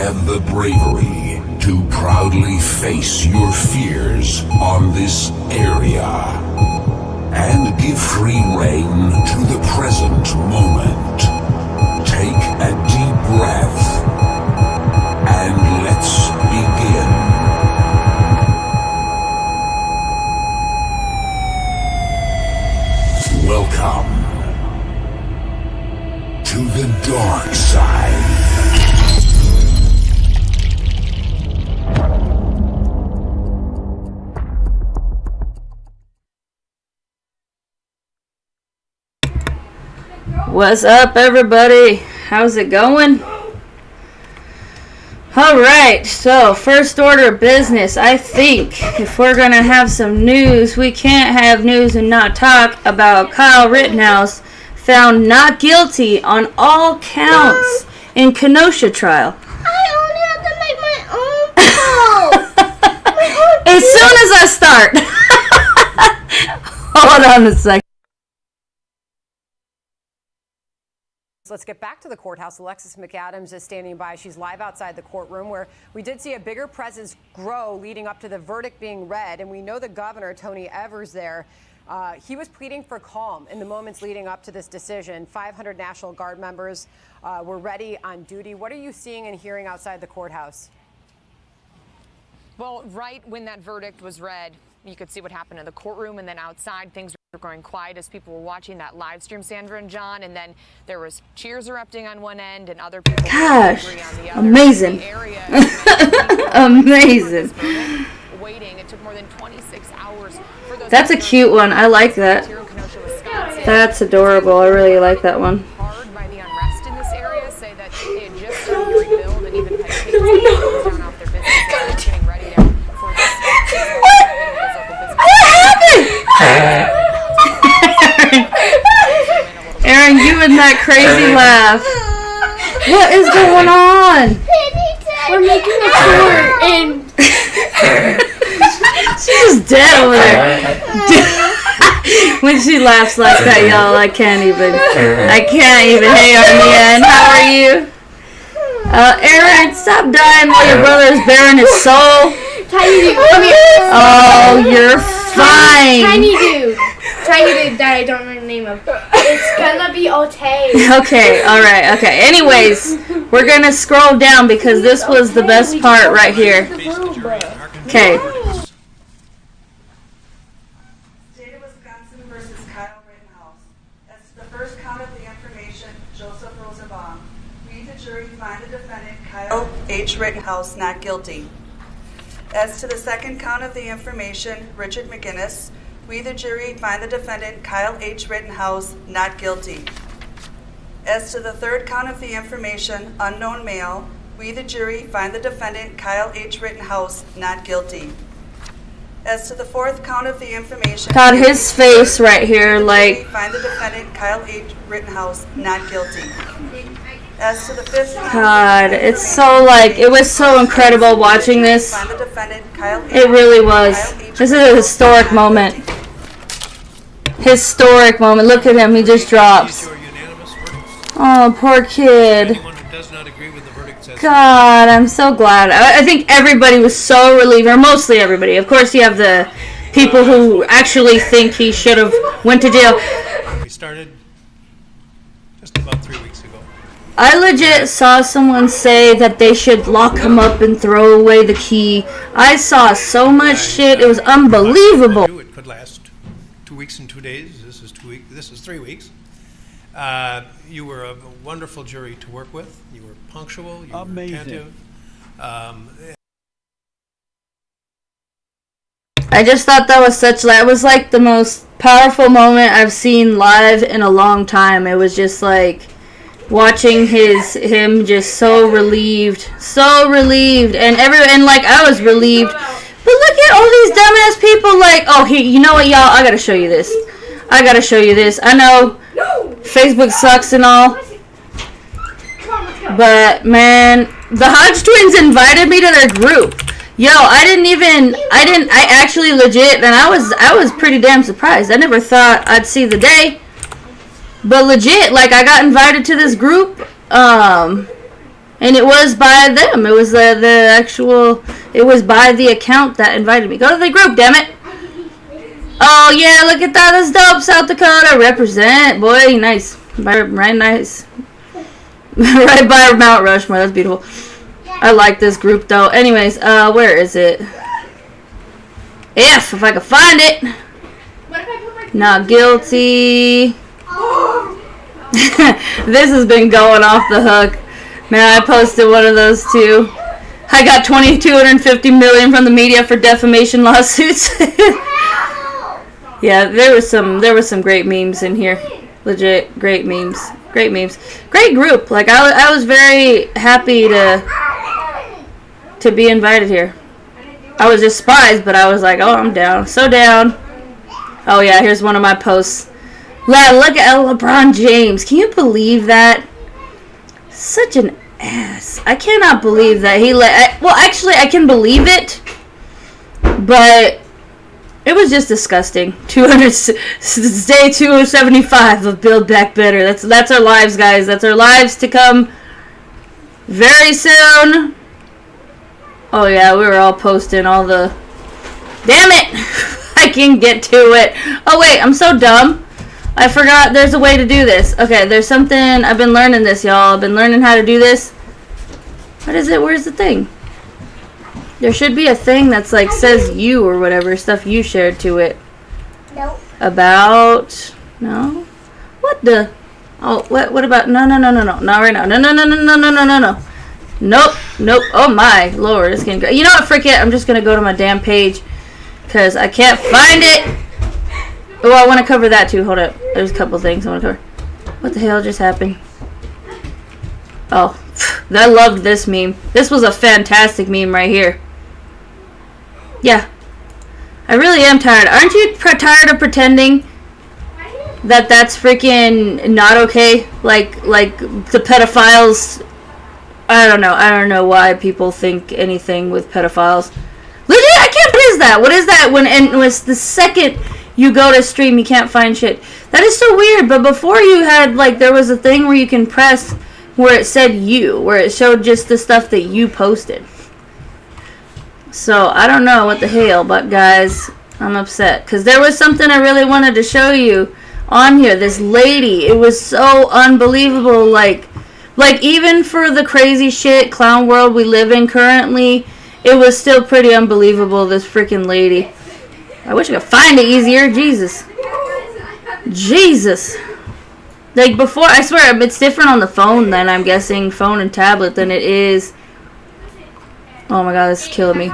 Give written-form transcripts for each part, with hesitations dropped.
have the bravery to proudly face your fears on this area and give free rein to the present moment. Take a deep breath and let's begin. Welcome to the dark side. What's up, everybody? How's it going? Alright, so first order of business. I think if we're gonna have some news, we can't have news and not talk about Kyle Rittenhouse found not guilty on all counts in Kenosha trial. I only have to make my own As soon as I start. Hold on a second. Let's get back to the courthouse. Alexis McAdams is standing by. She's live outside the courtroom where we did see a bigger presence grow leading up to the verdict being read. And we know the governor, Tony Evers, there. He was pleading for calm in the moments leading up to this decision. 500 National Guard members were ready on duty. What are you seeing and hearing outside the courthouse? Well, right when that verdict was read, you could see what happened in the courtroom, and then outside things were going quiet as people were watching that live stream, Sandra and John, and then there was cheers erupting on one end and other people angry on the other. Amazing. Amazing. Waiting. It took more than 26 hours for those. That's a cute one. I like that. That's adorable. I really like that one. Hard by the unrest in this area, say that they had just started to rebuild and even had cases down off their business, getting ready now for this. Aaron, you and that crazy laugh. What is going on? We're making a tour and She's just dead over there. When she laughs like that, y'all, I can't even. Hey, Armian, how are you? Aaron, stop dying while your brother is bearing his soul. Tiny dude, come here. Oh, you're fine. Tiny dude that I don't know the name of. It's gonna be okay. Okay, alright, okay. Anyways, we're gonna scroll down because this was the best part right here. Okay. State of Wisconsin versus Kyle Rittenhouse. As to the first count of the information, Joseph Rosenbaum. We, the jury, find the defendant, Kyle H. Rittenhouse, not guilty. As to the second count of the information, Richard McGinnis, we, the jury, find the defendant, Kyle H. Rittenhouse, not guilty. As to the third count of the information, unknown male, we, the jury, find the defendant, Kyle H. Rittenhouse, not guilty. As to the fourth count of the information, God, his face right here, like. find the defendant, Kyle H. Rittenhouse, not guilty. As to the fifth count, God, it's so like, it was so incredible watching this. find the defendant, Kyle H. It really was. This is a historic moment. Historic moment. Look at him, he just drops. Oh, poor kid. God, I'm so glad. I think everybody was so relieved, or mostly everybody. Of course, you have the people who actually think he should have went to jail. We started just about 3 weeks ago. I legit saw someone say that they should lock him up and throw away the key. I saw so much shit. It was unbelievable. It could last 2 weeks and 2 days. This is 2 weeks. This is 3 weeks. You were a wonderful jury to work with. You were punctual. You were attentive. I just thought that was like the most powerful moment I've seen live in a long time. It was just like watching him just so relieved, and like I was relieved. But look at all these dumbass people. Like, oh, you know what, y'all? I gotta show you this. I know Facebook sucks and all, but man, the Hodge twins invited me to their group. Yo, I actually legit, and I was pretty damn surprised. I never thought I'd see the day. But legit, like, I got invited to this group, And it was by them. It was the actual, it was by the account that invited me. Go to the group, damn it. Oh, yeah, look at that. That's dope. South Dakota. Represent. Boy, nice. Right, nice. Right by Mount Rushmore. That's beautiful. I like this group, though. Anyways, where is it? If I can find it. Not guilty. This has been going off the hook. Man, I posted one of those too. I got $250 million from the media for defamation lawsuits. Yeah, there was some great memes in here. Legit great memes. Great memes. Great group. Like I was very happy to be invited here. I was just surprised, but I was like, oh, I'm down. So down. Oh yeah, here's one of my posts. Look at LeBron James. Can you believe that? Such an ass. I cannot believe that he well, actually, I can believe it, but it was just disgusting. Day 275 of Build Back Better. That's our lives, guys. That's our lives to come very soon. Oh yeah, we were all posting all the. Damn it! I can get to it. Oh wait, I'm so dumb. I forgot there's a way to do this. Okay, there's something. I've been learning this, y'all. I've been learning how to do this. What is it? Where's the thing? There should be a thing that's like says you or whatever. Stuff you shared to it. Nope. About. No? What the? Oh, what about? No. Not right now. No. Nope. Oh my lord. It's getting great. You know what? Frick it. I'm just going to go to my damn page. Because I can't find it. Oh, I want to cover that too. Hold up. There's a couple things I want to cover. What the hell just happened? Oh, I loved this meme. This was a fantastic meme right here. Yeah. I really am tired. Aren't you tired of pretending that that's freaking not okay? Like the pedophiles. I don't know why people think anything with pedophiles. Legit, I can't. What is that? What is that? When it was the second you go to stream, you can't find shit. That is so weird. But before you had, like, there was a thing where you can press where it said you, where it showed just the stuff that you posted. So, I don't know what the hell, but guys, I'm upset. Because there was something I really wanted to show you on here. This lady, it was so unbelievable. Like even for the crazy shit clown world we live in currently, it was still pretty unbelievable, this freaking lady. I wish I could find it easier. Jesus. Like before, I swear, it's different on the phone then, I'm guessing. Phone and tablet than it is. Oh my god, this is killing me.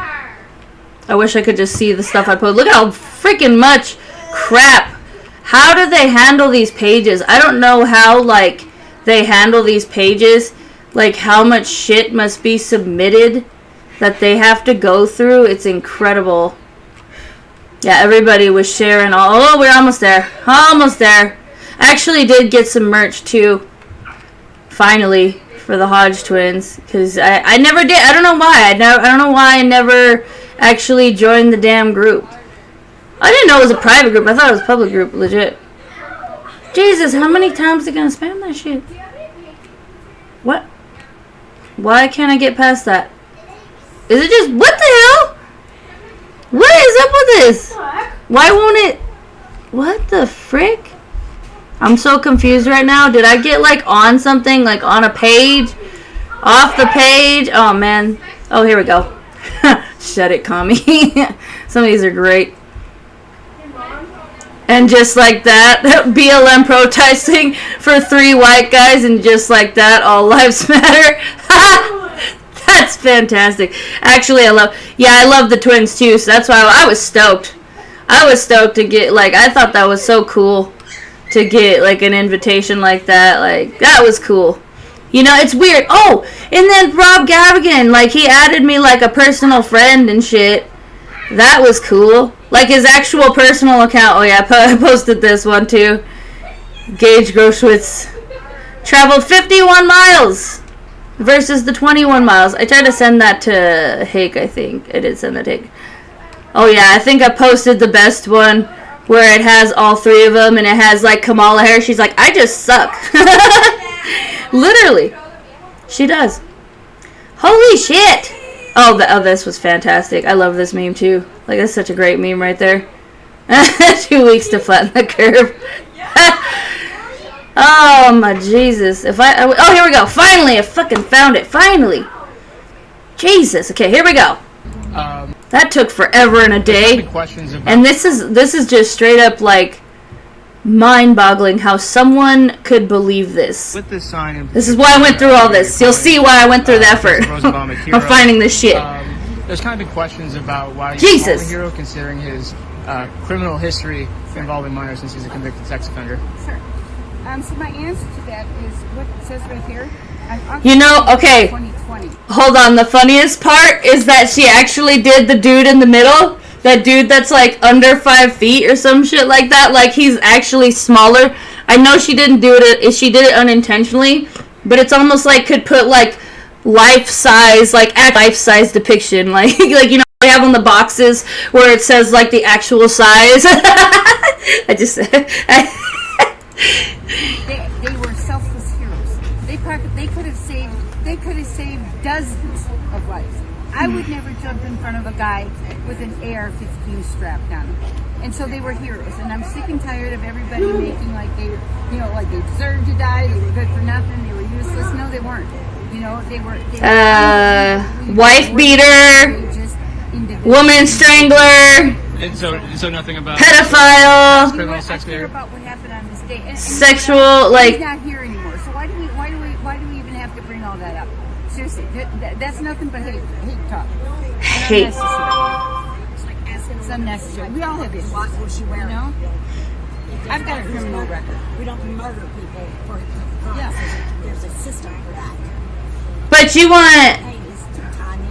I wish I could just see the stuff I put. Look at how freaking much crap. How do they handle these pages? I don't know how, like, they handle these pages. Like, how much shit must be submitted that they have to go through. It's incredible. Yeah, everybody was sharing all. Oh, we're almost there. Almost there. I actually did get some merch too. Finally, for the Hodge twins, because I never did. I don't know why. I don't know why I never actually joined the damn group. I didn't know it was a private group. I thought it was a public group, legit. Jesus, how many times are they gonna spam that shit? What? Why can't I get past that? Is it just what the hell? What is up with this? Why won't it? What the frick? I'm so confused right now. Did I get like on something, like on a page? Off the page? Oh man. Oh, here we go. Shut it, commie. Some of these are great. And just like that, BLM protesting for 3 white guys, and just like that, all lives matter. That's fantastic. Actually, I love the twins too, so that's why I was stoked. I was stoked to get, like, I thought that was so cool to get, like, an invitation like that. Like, that was cool. You know, it's weird. Oh, and then Rob Gavigan, like, he added me like a personal friend and shit. That was cool. Like, his actual personal account. Oh, yeah, I posted this one, too. Gage Groschwitz traveled 51 miles versus the 21 miles. I tried to send that to Hake, I think. I did send that to Hake. Oh, yeah, I think I posted the best one where it has all 3 of them, and it has, like, Kamala Harris. She's like, I just suck. Literally. She does. Holy shit! Oh, this was fantastic. I love this meme too. Like, that's such a great meme right there. 2 weeks to flatten the curve. Oh my Jesus. Oh, here we go. Finally, I fucking found it. Finally. Jesus. Okay, here we go. That took forever and a day. And this is just straight up like mind-boggling how someone could believe this. With this sign, this is why I went through all this. You'll see why I went through the effort of finding this shit. There's kind of been questions about why he's a hero, considering his criminal history involving minors, since he's a convicted sex offender. Sure. So my answer to that is what it says right here. You know, okay, hold on. The funniest part is that she actually did the dude in the middle. That dude that's like under 5 feet or some shit like that. Like, he's actually smaller. I know she didn't do it. She did it unintentionally, but it's almost like could put like life-size depiction. Like you know they have on the boxes where it says like the actual size. I just. They were selfless heroes. They could have saved dozens of lives. I would never jump in front of a guy with an AR-15 strapped on him. And so they were heroes. And I'm sick and tired of everybody making like they deserved to die. They were good for nothing. They were useless. No, they weren't. You know, they were wife beater, woman strangler. And so nothing about pedophile. Criminal sex behavior. About what happened on this day. And sexual, like. He's not here anymore. So why do we even have to bring all that up? Seriously, that's nothing but hate talk. Hate. It's unnecessary. We all have issues. What was she wearing? You know? I've got a criminal record. We don't murder people for yeah. There's a system for that. But you want. He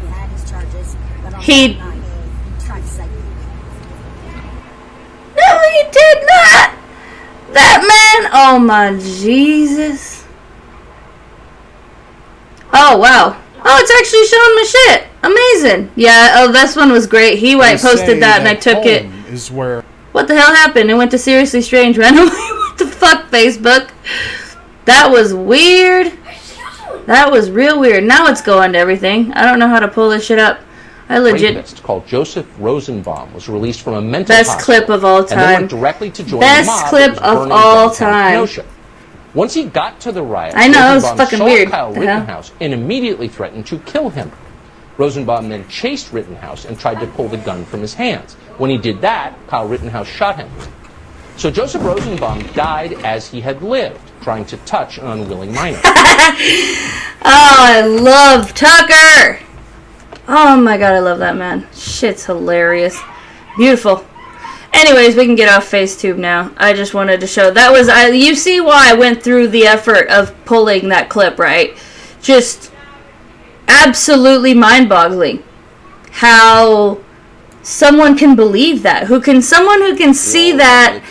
had his charges, but on he tried to say. No, he did not. That man. Oh my Jesus. Oh, wow. Oh, it's actually showing my shit. Amazing. Yeah, oh, this one was great. He posted that and I took it. Is where what the hell happened? It went to Seriously Strange randomly. What the fuck, Facebook? That was weird. That was real weird. Now it's going to everything. I don't know how to pull this shit up. I legit. Rapist called Joseph Rosenbaum was released from a mental hospital. Best clip of all time. And then went directly to join Best the mob clip of all time. Kenosha. Once he got to the riot, I know, it was Rosenbaum fucking saw weird. Kyle Rittenhouse and immediately threatened to kill him. Rosenbaum then chased Rittenhouse and tried to pull the gun from his hands. When he did that, Kyle Rittenhouse shot him. So Joseph Rosenbaum died as he had lived, trying to touch an unwilling minor. Oh, I love Tucker! Oh my god, I love that man. Shit's hilarious. Beautiful. Anyways, we can get off FaceTube now. I just wanted to show that was you see why I went through the effort of pulling that clip, right? Just absolutely mind-boggling how someone can believe that. Someone who can see that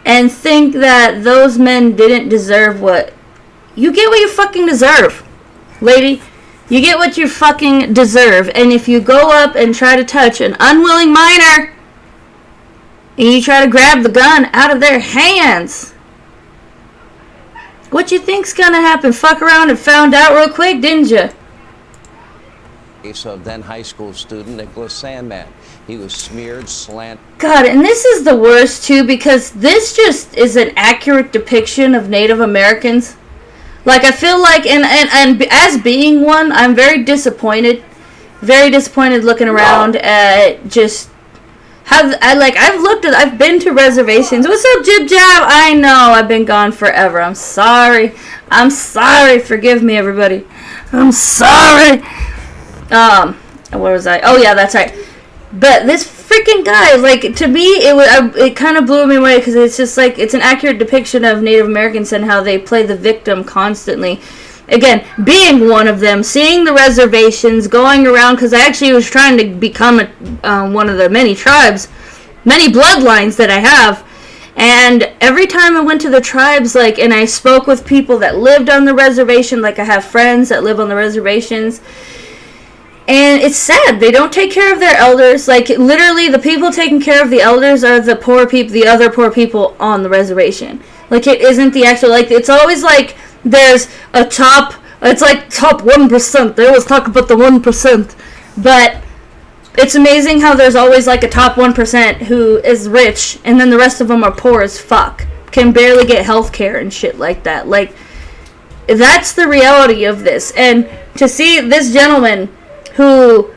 and think that those men didn't deserve what you get what you fucking deserve, lady. You get what you fucking deserve. And if you go up and try to touch an unwilling minor and you try to grab the gun out of their hands, what you think's gonna happen? Fuck around and found out real quick, didn't you? Case of then high school student Nicholas Sandman. He was smeared, God, and this is the worst too, because this just is an accurate depiction of Native Americans. Like, I feel like, and as being one, I'm very disappointed looking around at just I've been to reservations. What's up, Jib Jab? I know, I've been gone forever. I'm sorry. Forgive me, everybody. I'm sorry. Where was I? Oh, yeah, that's right. But this freaking guy, like, to me, it kind of blew me away, because it's just like, it's an accurate depiction of Native Americans and how they play the victim constantly. Again, being one of them, seeing the reservations, going around, because I actually was trying to become one of the many tribes, many bloodlines that I have, and every time I went to the tribes, like, and I spoke with people that lived on the reservation, like, I have friends that live on the reservations, and it's sad. They don't take care of their elders. Like, literally, the people taking care of the elders are the poor people, the other poor people on the reservation. Like, it isn't the actual, like, it's always like there's a top It's like top 1%. They always talk about the 1%. But it's amazing how there's always like a top 1% who is rich, and then the rest of them are poor as fuck. Can barely get health care and shit like that. Like, that's the reality of this. And to see this gentleman who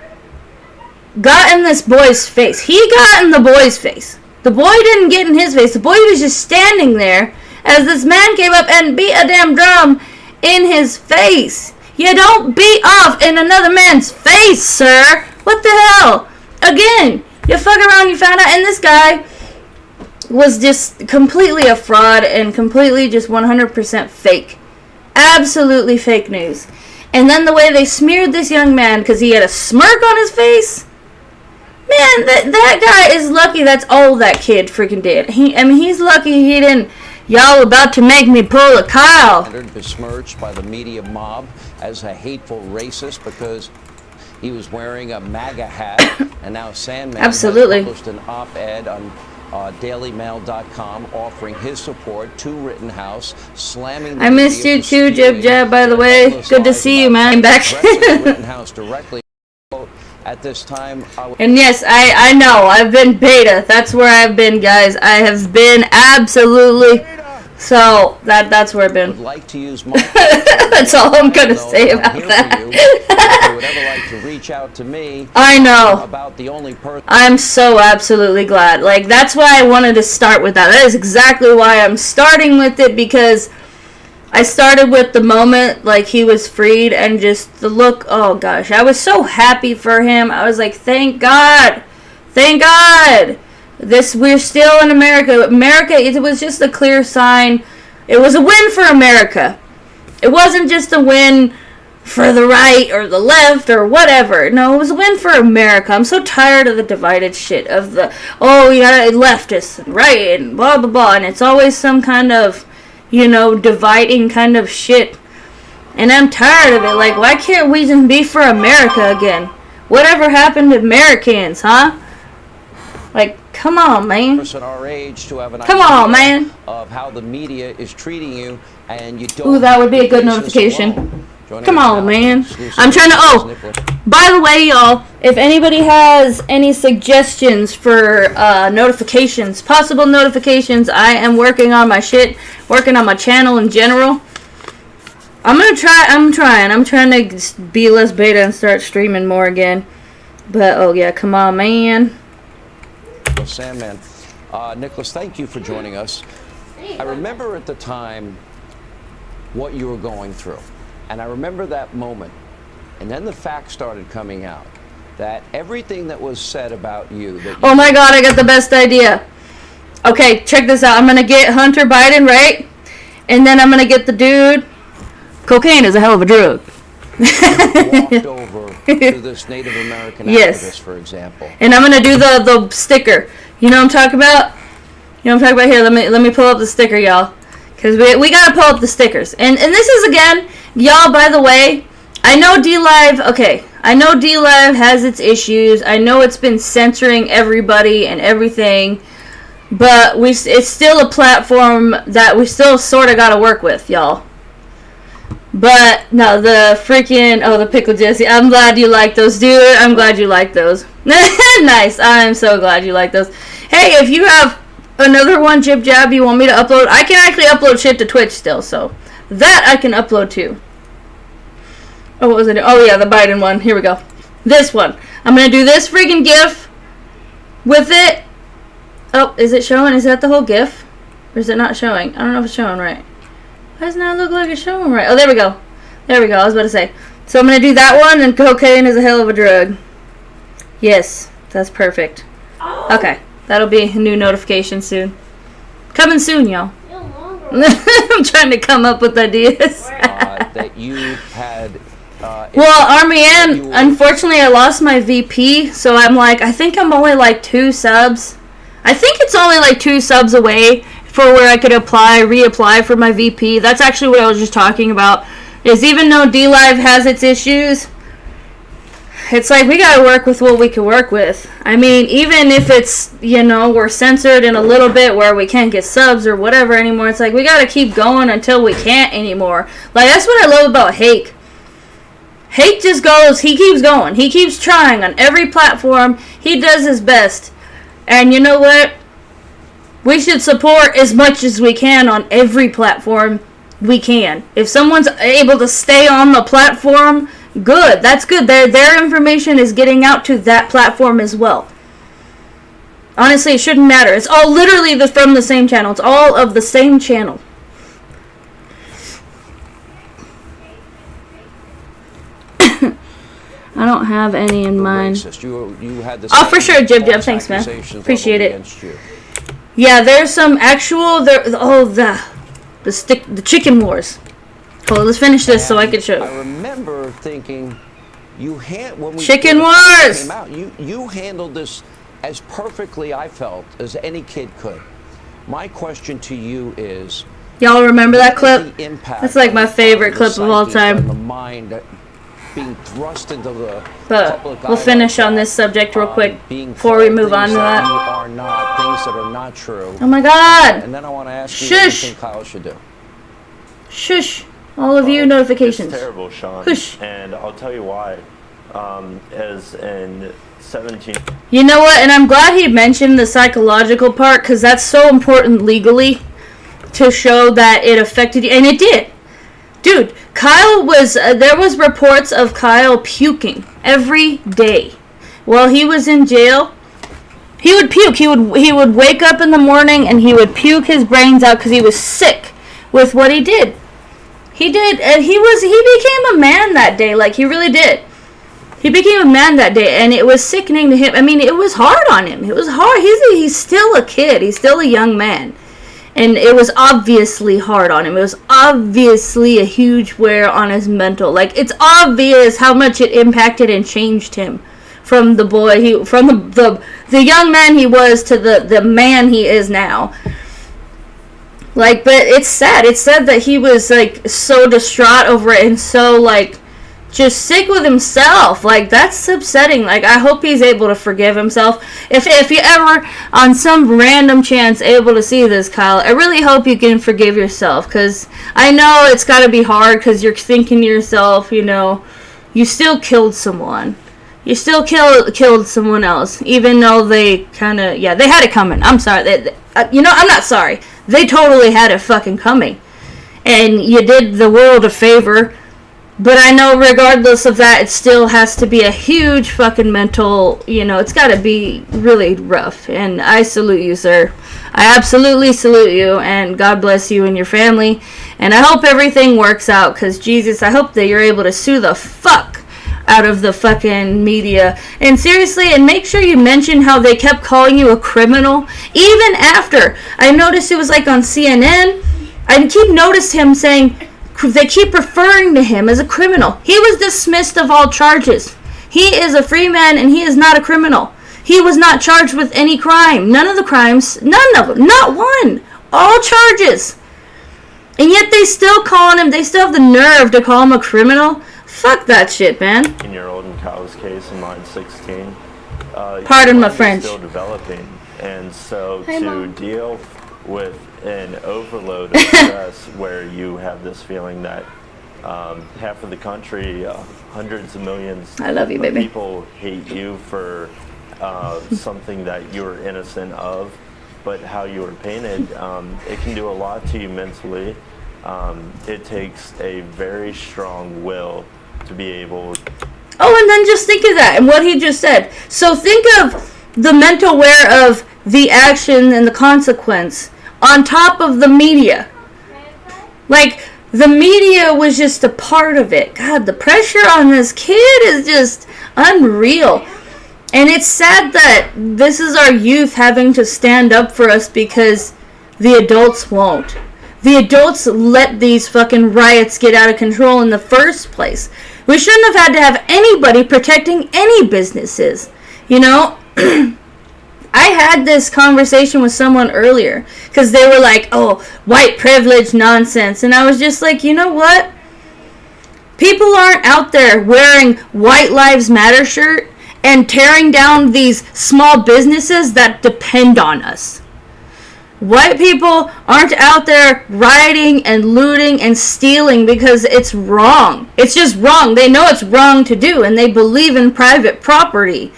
got in this boy's face. He got in the boy's face. The boy didn't get in his face. The boy was just standing there as this man came up and beat a damn drum in his face. You don't beat off in another man's face, sir. What the hell? Again, you fuck around, you found out, and this guy was just completely a fraud and completely just 100% fake. Absolutely fake news. And then the way they smeared this young man because he had a smirk on his face. Man, that guy is lucky that's all that kid freaking did. He's lucky he didn't. Y'all about to make me pull a Kyle. Besmirched by the media mob as a hateful racist because he was wearing a MAGA hat, and now Sandman absolutely has published an op-ed on dailymail.com offering his support to Rittenhouse, slamming the I missed you too, Jib Jab, by the way. Good to see you, man. I'm back. Rittenhouse directly. At this time, and yes, I know, I've been beta. That's where I've been, guys. I have been absolutely. So that's where I've been. Would like to use my that's all I'm gonna say about that. If you would ever like to reach out to me, I know. About the only person. I'm so absolutely glad. Like, that's why I wanted to start with that. That is exactly why I'm starting with it, because I started with the moment, like, he was freed, and just the look, oh gosh, I was so happy for him. I was like, thank God, we're still in America. It was just a clear sign. It was a win for America. It wasn't just a win for the right or the left or whatever. No, it was a win for America. I'm so tired of the divided shit of the, you got leftists and right and blah, blah, blah, and it's always some kind of, dividing kind of shit. And I'm tired of it. Like, why can't we just be for America again? Whatever happened to Americans, huh? Like, come on, man. Our age to have an come on, man. Of how the media is treating you, and you don't. Ooh, that would be a good notification. Come on, man. I'm trying to. By the way, y'all, if anybody has any suggestions for notifications, possible notifications, I am working on my shit, working on my channel in general. I'm trying to be less beta and start streaming more again. But, oh yeah, come on, man. Sandman. Nicholas, thank you for joining us. I remember at the time what you were going through. And I remember that moment. And then the facts started coming out. That everything that was said about you... oh my God, I got the best idea. Okay, check this out. I'm going to get Hunter Biden, right? And then I'm going to get the dude... Cocaine is a hell of a drug. Walked over to this Native American activist, for example. And I'm going to do the sticker. You know what I'm talking about? Here, let me pull up the sticker, y'all. Because we got to pull up the stickers. And this is, again, y'all, by the way, I know D-Live, I know D-Live has its issues. I know it's been censoring everybody and everything. But it's still a platform that we still sort of got to work with, y'all. But, no, the freaking, the Pickle Jesse, I'm glad you like those, dude. I'm glad you like those. Nice. I'm so glad you like those. Hey, if you have another one, Jib Jab, you want me to upload, I can actually upload shit to Twitch still, so that I can upload too. Oh, what was it? Oh, yeah, the Biden one. Here we go. This one. I'm going to do this freaking GIF with it. Oh, is it showing? Is that the whole GIF? Or is it not showing? I don't know if it's showing right. Why does it not look like it's showing right? Oh, there we go. There we go. I was about to say. So I'm going to do that one, and cocaine is a hell of a drug. Yes, that's perfect. Okay, that'll be a new notification soon. Coming soon, y'all. I'm trying to come up with ideas. That you had... well, Army Ann, unfortunately, I lost my VP, so I'm like, I think I'm only like 2 subs. I think it's only like 2 subs away for where I could reapply for my VP. That's actually what I was just talking about. Is even though D-Live has its issues, it's like we gotta work with what we can work with. I mean, even if it's, we're censored in a little bit where we can't get subs or whatever anymore, it's like we gotta keep going until we can't anymore. Like, that's what I love about Hake. Hate just goes, he keeps going. He keeps trying on every platform. He does his best. And you know what? We should support as much as we can on every platform we can. If someone's able to stay on the platform, good. That's good. Their information is getting out to that platform as well. Honestly, it shouldn't matter. It's all literally from the same channel. It's all of the same channel. I don't have any in mind. You had the for sure, Jib. Thanks, man. Appreciate it. Yeah, there's some actual. The chicken wars. Hold on, let's finish this so I can show. I remember thinking, when Chicken Wars came out, you handled this as perfectly, I felt, as any kid could. My question to you is, y'all remember that clip? That's like my favorite clip of all time. The mind being thrust into the but we'll finish on this subject real quick before we move on to that. You are not, things that are not true. Oh my God! And then I want to ask you what you think Kyle should do. Shush! All of you notifications. It's terrible, Sean. Hush. And I'll tell you why. As in 17. You know what? And I'm glad he mentioned the psychological part, because that's so important legally to show that it affected you, and it did. Dude, Kyle was, there was reports of Kyle puking every day. While he was in jail, he would puke. He would wake up in the morning and he would puke his brains out because he was sick with what he did. He did, and he became a man that day. Like, he really did. He became a man that day, and it was sickening to him. I mean, it was hard on him. It was hard. He's still a kid. He's still a young man. And it was obviously hard on him. It was obviously a huge wear on his mental. Like, it's obvious how much it impacted and changed him from the boy, from the young man he was to the man he is now. Like, but it's sad. It's sad that he was, like, so distraught over it and so, like, just sick with himself. Like, that's upsetting. Like, I hope he's able to forgive himself. If you ever, on some random chance, able to see this, Kyle, I really hope you can forgive yourself, because I know it's got to be hard, because you're thinking to yourself, you know, you still killed someone. You still killed someone else, even though they kind of, yeah, they had it coming. I'm sorry. I'm not sorry. They totally had it fucking coming. And you did the world a favor. But I know regardless of that, it still has to be a huge fucking mental, it's got to be really rough. And I salute you, sir. I absolutely salute you, and God bless you and your family. And I hope everything works out, because Jesus, I hope that you're able to sue the fuck out of the fucking media. And seriously, and make sure you mention how they kept calling you a criminal. Even after, I noticed it was like on CNN, I keep noticed him saying, they keep referring to him as a criminal. He was dismissed of all charges. He is a free man, and he is not a criminal. He was not charged with any crime. None of the crimes. None of them. Not one. All charges. And yet they still calling him, they still have the nerve to call him a criminal. Fuck that shit, man. 16-year-old in Kyle's case, and mine 16. Pardon my French. Still developing. And so deal with an overload of stress where you have this feeling that half of the country, hundreds of millions I love you, of baby. people hate you for something that you were innocent of, but how you were painted, it can do a lot to you mentally. It takes a very strong will to be able. Oh, and then just think of that and what he just said. So think of the mental wear of the action and the consequence on top of the media. Like, the media was just a part of it. God, the pressure on this kid is just unreal. And it's sad that this is our youth having to stand up for us because the adults won't. The adults let these fucking riots get out of control in the first place. We shouldn't have had to have anybody protecting any businesses. I had this conversation with someone earlier because they were like, oh, white privilege nonsense. And I was just like, you know what? People aren't out there wearing White Lives Matter shirt and tearing down these small businesses that depend on us. White people aren't out there rioting and looting and stealing because it's wrong. It's just wrong. They know it's wrong to do, and they believe in private property.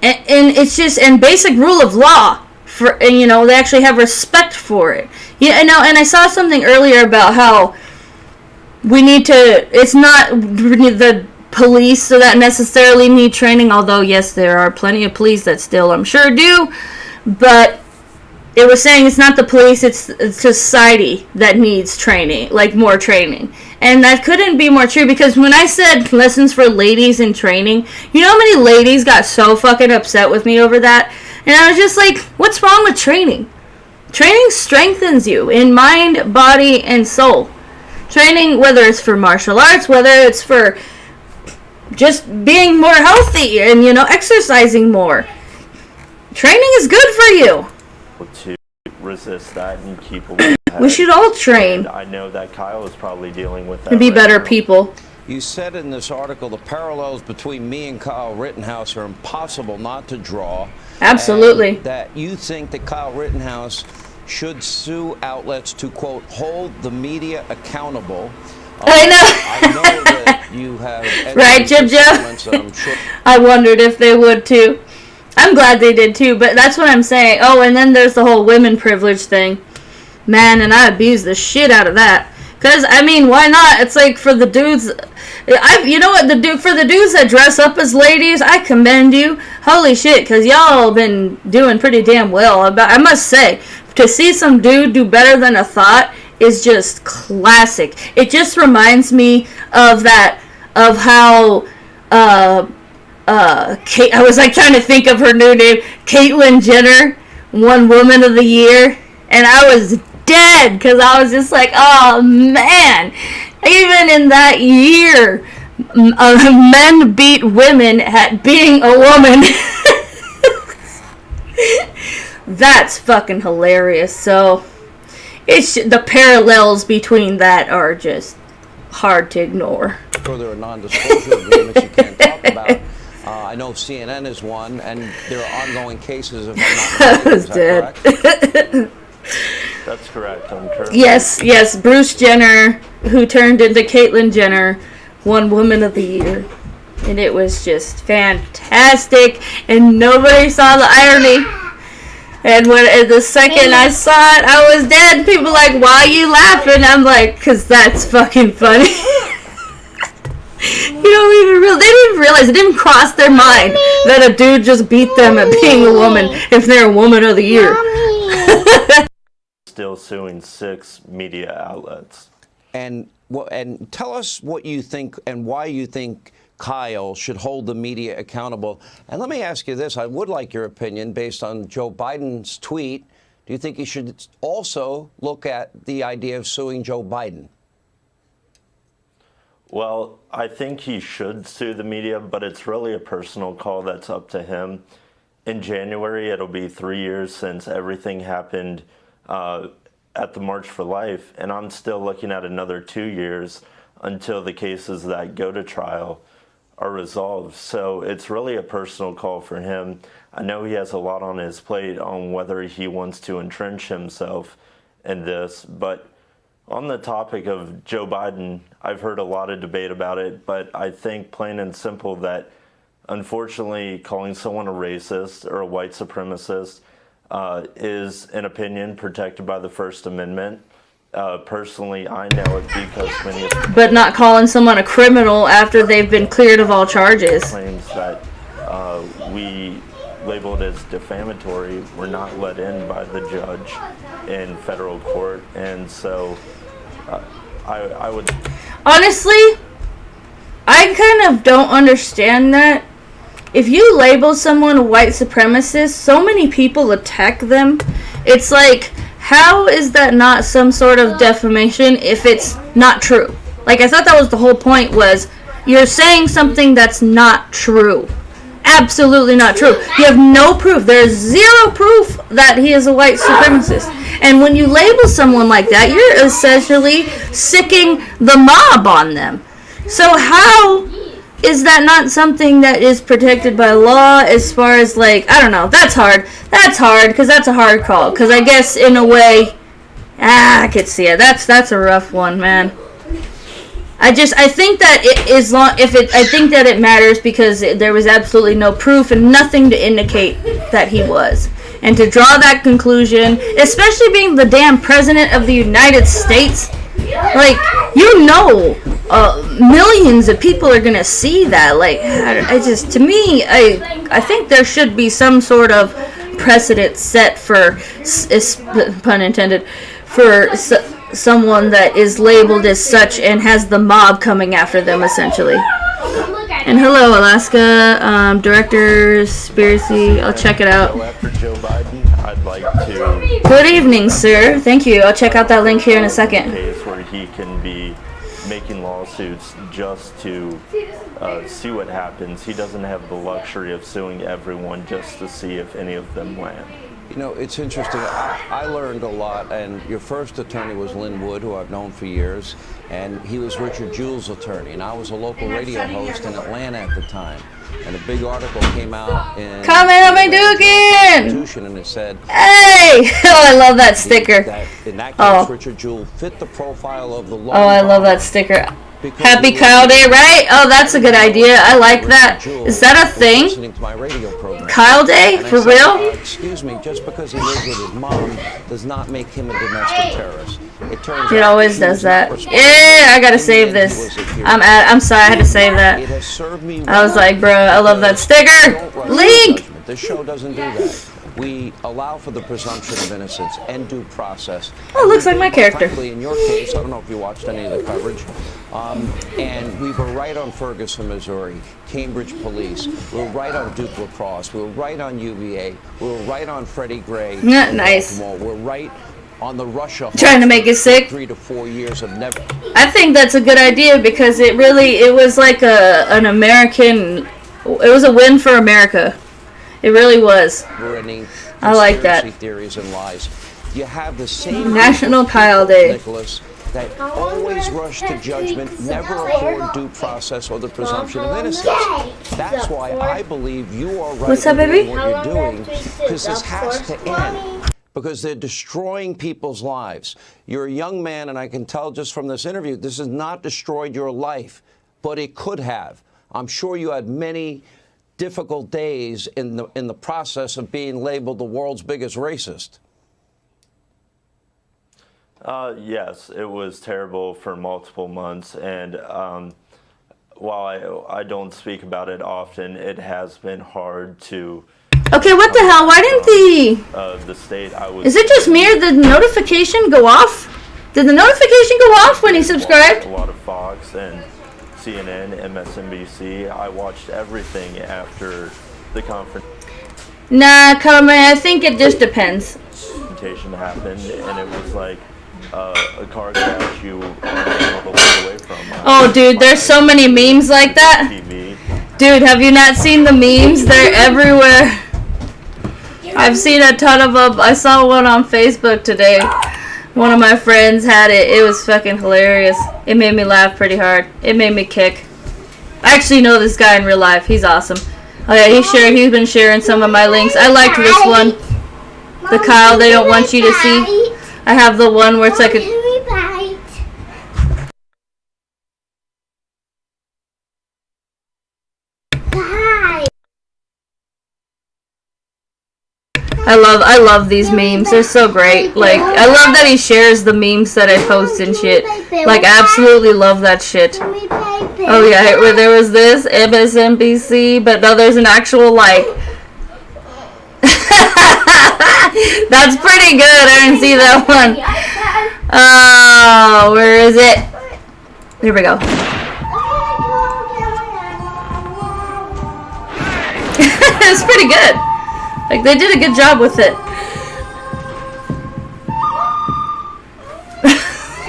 And it's just, and basic rule of law. And, you know, they actually have respect for it. Yeah, and I saw something earlier about how we need to, it's not the police that necessarily need training, although, yes, there are plenty of police that still, I'm sure, do, but it was saying it's not the police, it's society that needs training, like more training. And that couldn't be more true, because when I said lessons for ladies in training, you know how many ladies got so fucking upset with me over that? And I was just like, what's wrong with training? Training strengthens you in mind, body, and soul. Training, whether it's for martial arts, whether it's for just being more healthy and, you know, exercising more. Training is good for you. To resist that and keep away. We should all train. And I know that Kyle is probably dealing with that. And be right better now. people. You said in this article the parallels between me and Kyle Rittenhouse are impossible not to draw. Absolutely. And that you think that Kyle Rittenhouse should sue outlets to, quote, hold the media accountable. I know. I know that you have... Right, Jim Joe? Sure. I wondered if they would, too. I'm glad they did, too, but that's what I'm saying. Oh, and then there's the whole women privilege thing. Man, and I abuse the shit out of that. Because, I mean, why not? It's like for the dudes... you know what? For the dudes that dress up as ladies, I commend you. Holy shit, because y'all been doing pretty damn well. I must say, to see some dude do better than a thought is just classic. It just reminds me of that, of how... Kate, I was like trying to think of her new name. Caitlyn Jenner won Woman of the Year, and I was dead because I was just like, oh man! Even in that year, men beat women at being a woman. That's fucking hilarious. So, it's the parallels between that are just hard to ignore. Sure, there are non-disclosure agreements you can't talk about. I know CNN is one, and there are ongoing cases of... I was dead. That's correct. Yes. Bruce Jenner, who turned into Caitlyn Jenner, won Woman of the Year. And it was just fantastic, and nobody saw the irony. And when the second I saw it, I was dead. People were like, why are you laughing? I'm like, because that's fucking funny. They didn't realize, it didn't cross their mind that a dude just beat them at being a woman if they're a Woman of the Year. Still suing 6 media outlets. And tell us what you think and why you think Kyle should hold the media accountable. And let me ask you this. I would like your opinion based on Joe Biden's tweet. Do you think he should also look at the idea of suing Joe Biden? Well, I think he should sue the media, but it's really a personal call that's up to him. In January, it'll be 3 years since everything happened at the March for Life, and I'm still looking at another 2 years until the cases that go to trial are resolved. So it's really a personal call for him. I know he has a lot on his plate on whether he wants to entrench himself in this, but on the topic of Joe Biden, I've heard a lot of debate about it, but I think plain and simple that unfortunately calling someone a racist or a white supremacist is an opinion protected by the First Amendment. Personally, I know it because many of but not calling someone a criminal after they've been cleared of all charges. Claims that we labeled as defamatory were not let in by the judge in federal court, and so I would... Honestly, I kind of don't understand that. If you label someone a white supremacist, so many people attack them. It's like, how is that not some sort of defamation if it's not true? Like, I thought that was the whole point, was you're saying something that's not true. Absolutely not true. You have no proof. There's zero proof that he is a white supremacist. And when you label someone like that, you're essentially sicking the mob on them. So how is that not something that is protected by law as far as, like, I don't know. That's hard. That's hard, because that's a hard call. Because I guess, in a way, I could see it. That's a rough one, man. I think that I think that it matters because there was absolutely no proof and nothing to indicate that he was. And to draw that conclusion, especially being the damn president of the United States, like, you know, millions of people are gonna see that. Like, to me, I think there should be some sort of precedent set for, pun intended, for someone that is labeled as such and has the mob coming after them, essentially. And hello, Alaska, Director Spiracy. I'll check it out. After Joe Biden, I'd like to. Good evening, sir. Thank you. I'll check out that link here in a second. Case where he can be making lawsuits just to see what happens. He doesn't have the luxury of suing everyone just to see if any of them land. You know, it's interesting. I learned a lot, and your first attorney was Lynn Wood, who I've known for years, and he was Richard Jewell's attorney, and I was a local radio host in Atlanta at the time. And a big article came out in Constitution, and it said, "Hey, oh, I love that sticker." In that case, Richard Jewell fit the profile of the law. Oh, I love that sticker. Happy Kyle Day, right? Oh, that's a good idea. I like that. Is that a thing? Kyle Day? For real? Excuse me, just because he lives with his mom does not make him a domestic terrorist. It always does that. Yeah, I gotta save this. I'm sorry, I had to save that. I was like, bro, I love that sticker. Link! This show doesn't do that. We allow for the presumption of innocence and due process. Oh, it looks like my character. Frankly, in your case, I don't know if you watched any of the coverage, and we were right on Ferguson, Missouri, Cambridge Police. We were right on Duke Lacrosse. We were right on UVA. We were right on Freddie Gray. Nice. We're right on the Russia. Trying to make it sick. 3 to 4 years of never. I think that's a good idea because it was like an American. It was a win for America. It really was. I like that. Theories and lies. You have the same National Kyle Day. Nicholas, that always rush to judgment, never afford due process or the presumption of innocence. That's why I believe you are right. What's up, baby? What you're doing, because this has to end. Because they're destroying people's lives. You're a young man, and I can tell just from this interview, this has not destroyed your life, but it could have. I'm sure you had many difficult days in the process of being labeled the world's biggest racist. Yes, it was terrible for multiple months, and while I don't speak about it often, it has been hard to. Okay, what the hell? Why didn't the state I was. Is it just me or did the notification go off? Did the notification go off when he subscribed? A lot of Fox and CNN, MSNBC. I watched everything after the conference. Nah, Carmen, I think it just depends. Confrontation happened, and it was like a car crash you aren't able to look away from. Oh, dude, there's so many memes like that. TV. Dude, have you not seen the memes? They're everywhere. I've seen a ton of them. I saw one on Facebook today. One of my friends had it. It was fucking hilarious. It made me laugh pretty hard. It made me kick. I actually know this guy in real life. He's awesome. Oh yeah, he's been sharing some of my links. I liked this one. The Kyle they don't want you to see. I have the one where it's like a... I love these memes. They're so great. Like, I love that he shares the memes that I post and shit. Like, absolutely love that shit. Oh yeah, where there was this MSNBC, but no, there's an actual like. That's pretty good. I didn't see that one. Oh, where is it? Here we go. It's pretty good. Like, they did a good job with it.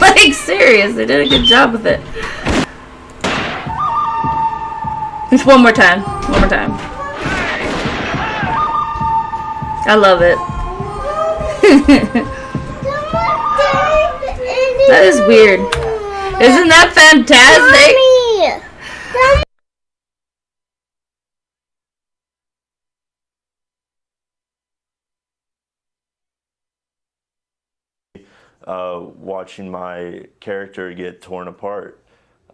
Like, serious, they did a good job with it. Just one more time. One more time. I love it. That is weird. Isn't that fantastic? watching my character get torn apart.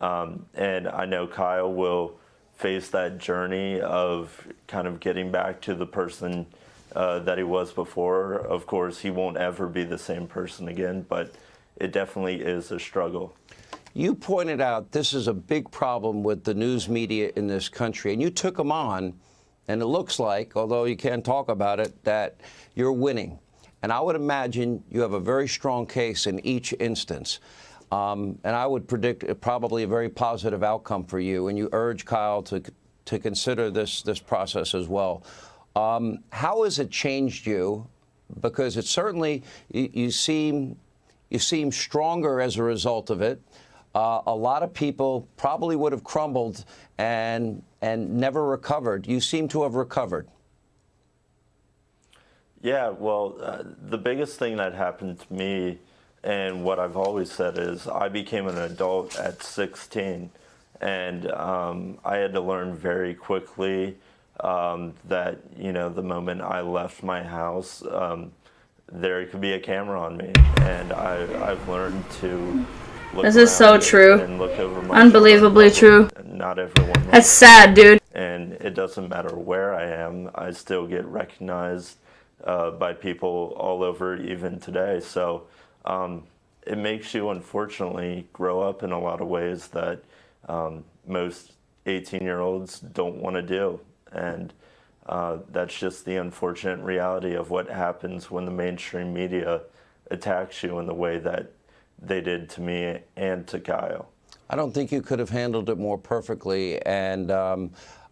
And I know Kyle will face that journey of kind of getting back to the person that he was before. Of course, he won't ever be the same person again, but it definitely is a struggle. You pointed out this is a big problem with the news media in this country, and you took them on, and it looks like, although you can't talk about it, that you're winning. And I would imagine you have a very strong case in each instance. And I would predict probably a very positive outcome for you, and you urge Kyle to consider this process as well. How has it changed you? Because it certainly, you seem stronger as a result of it. A lot of people probably would have crumbled and never recovered. You seem to have recovered. Yeah, well, the biggest thing that happened to me, and what I've always said, is I became an adult at 16, and I had to learn very quickly that, you know, the moment I left my house, there could be a camera on me, and I've learned to look This is so around true. and look over my Unbelievably shoulder. true. Not everyone. That's sad, dude. And it doesn't matter where I am, I still get recognized by people all over, even today. So it makes you, unfortunately, grow up in a lot of ways that most 18-year-olds don't want to do. And that's just the unfortunate reality of what happens when the mainstream media attacks you in the way that they did to me and to Kyle. I don't think you could have handled it more perfectly, and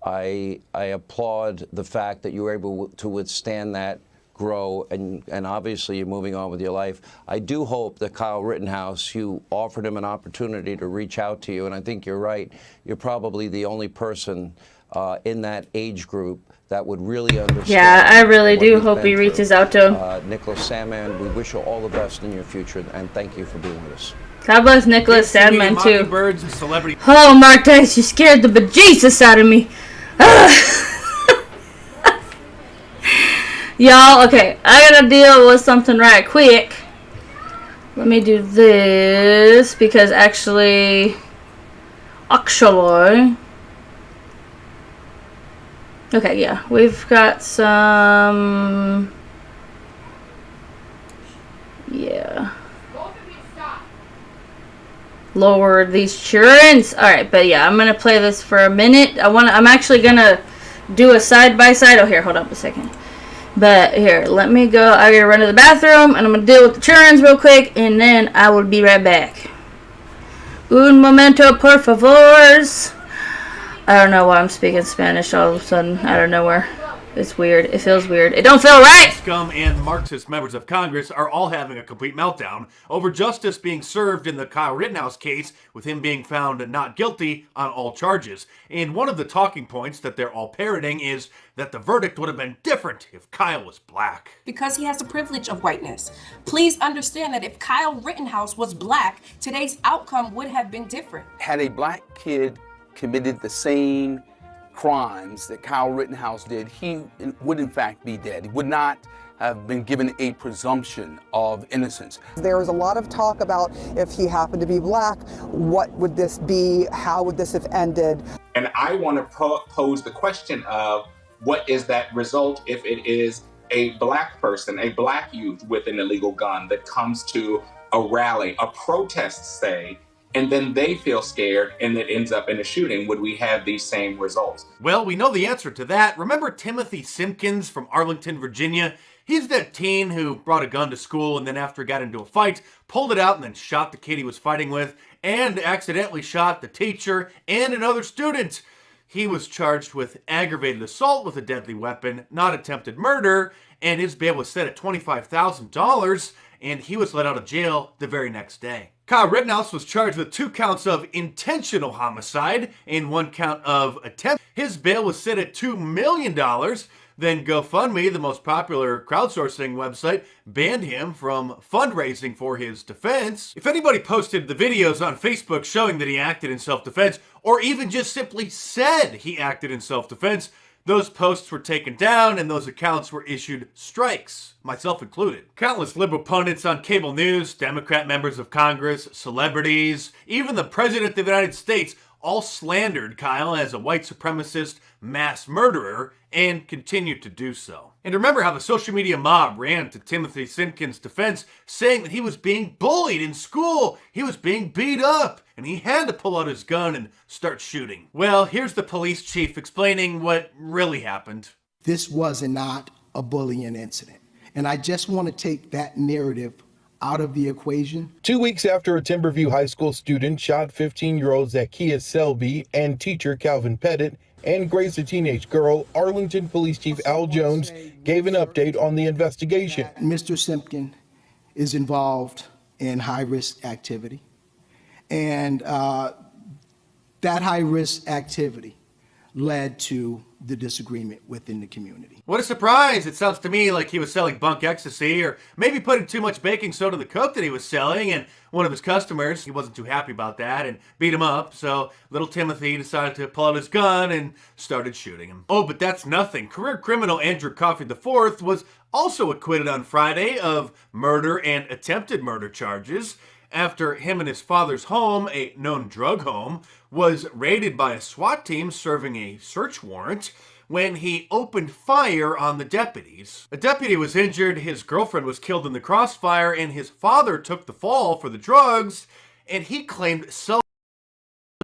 I applaud the fact that you were able to withstand that, grow, and obviously you're moving on with your life. I do hope that Kyle Rittenhouse, you offered him an opportunity to reach out to you, and I think you're right. You're probably the only person in that age group that would really understand. Yeah, I really do hope he reaches out to him. Nicholas Sandman, we wish you all the best in your future, and thank you for being with us. God bless Nicholas Sandman, too. Birds and celebrity. Oh, Mark Dice, you scared the bejesus out of me. Y'all, okay, I gotta deal with something right quick. Let me do this, because actually, okay, yeah, we've got some, yeah. Lower these churns. Alright, but yeah, I'm gonna play this for a minute. I'm actually gonna do a side-by-side. Oh, here, hold up a second. But here, let me go. I gotta run to the bathroom, and I'm gonna deal with the churns real quick, and then I will be right back. Un momento, por favors. I don't know why I'm speaking Spanish all of a sudden. Out of nowhere. It's weird. It feels weird. It don't feel right! Scum and Marxist members of Congress are all having a complete meltdown over justice being served in the Kyle Rittenhouse case, with him being found not guilty on all charges. And one of the talking points that they're all parroting is that the verdict would have been different if Kyle was black. Because he has the privilege of whiteness. Please understand that if Kyle Rittenhouse was black, today's outcome would have been different. Had a black kid committed the same crimes that Kyle Rittenhouse did, he would in fact be dead. He would not have been given a presumption of innocence. There was a lot of talk about if he happened to be black, what would this be? How would this have ended? And I want to pose the question of what is that result if it is a black person, a black youth with an illegal gun that comes to a rally, a protest, say, and then they feel scared and it ends up in a shooting? Would we have these same results? Well, we know the answer to that. Remember Timothy Simpkins from Arlington, Virginia? He's that teen who brought a gun to school and then after got into a fight, pulled it out and then shot the kid he was fighting with and accidentally shot the teacher and another student. He was charged with aggravated assault with a deadly weapon, not attempted murder, and his bail was set at $25,000, and he was let out of jail the very next day. Kyle Rittenhouse was charged with 2 counts of intentional homicide and 1 count of attempt. His bail was set at $2 million. Then GoFundMe, the most popular crowdsourcing website, banned him from fundraising for his defense. If anybody posted the videos on Facebook showing that he acted in self-defense, or even just simply said he acted in self-defense, Those posts were taken down and those accounts were issued strikes, myself included. Countless liberal pundits on cable news, Democrat members of Congress, celebrities, even the President of the United States all slandered Kyle as a white supremacist mass murderer and continued to do so. And remember how the social media mob ran to Timothy Simpkins' defense, saying that he was being bullied in school, he was being beat up, and he had to pull out his gun and start shooting. Well, here's the police chief explaining what really happened. This was not a bullying incident. And I just want to take that narrative out of the equation. 2 weeks after a Timberview High School student shot 15-year-old Zacchaeus Selby and teacher Calvin Pettit and grazed a teenage girl, Arlington Police Chief Al Jones gave an update on the investigation. Mr. Simpkin is involved in high-risk activity, and that high-risk activity led to the disagreement within the community. What a surprise! It sounds to me like he was selling bunk ecstasy, or maybe putting too much baking soda in the Coke that he was selling, and one of his customers, he wasn't too happy about that and beat him up, so little Timothy decided to pull out his gun and started shooting him. Oh, but that's nothing. Career criminal Andrew Coffey IV was also acquitted on Friday of murder and attempted murder charges after him and his father's home, a known drug home, was raided by a SWAT team serving a search warrant when he opened fire on the deputies. A deputy was injured, his girlfriend was killed in the crossfire, and his father took the fall for the drugs, and he claimed self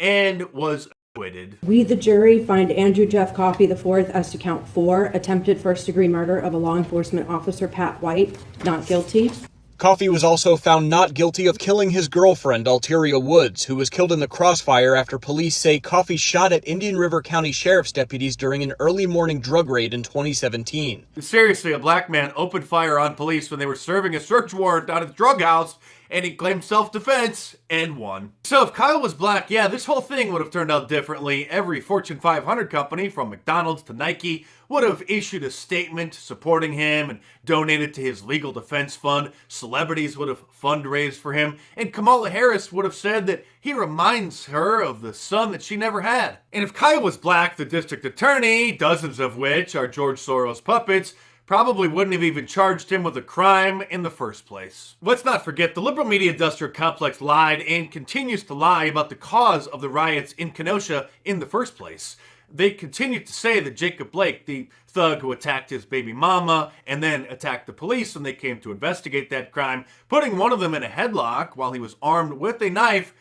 and was acquitted. We, the jury, find Andrew Jeff Coffey IV as to count 4, attempted first-degree murder of a law enforcement officer, Pat White, not guilty. Coffey was also found not guilty of killing his girlfriend, Alteria Woods, who was killed in the crossfire after police say Coffey shot at Indian River County Sheriff's deputies during an early morning drug raid in 2017. Seriously, a black man opened fire on police when they were serving a search warrant out of the drug house, and he claimed self-defense and won. So if Kyle was black, yeah, this whole thing would have turned out differently. Every Fortune 500 company, from McDonald's to Nike, would have issued a statement supporting him and donated to his legal defense fund. Celebrities would have fundraised for him, and Kamala Harris would have said that he reminds her of the son that she never had. And if Kyle was black, the district attorney, dozens of which are George Soros puppets, probably wouldn't have even charged him with a crime in the first place. Let's not forget, the liberal media industrial complex lied and continues to lie about the cause of the riots in Kenosha in the first place. They continue to say that Jacob Blake, the thug who attacked his baby mama and then attacked the police when they came to investigate that crime, putting one of them in a headlock while he was armed with a knife,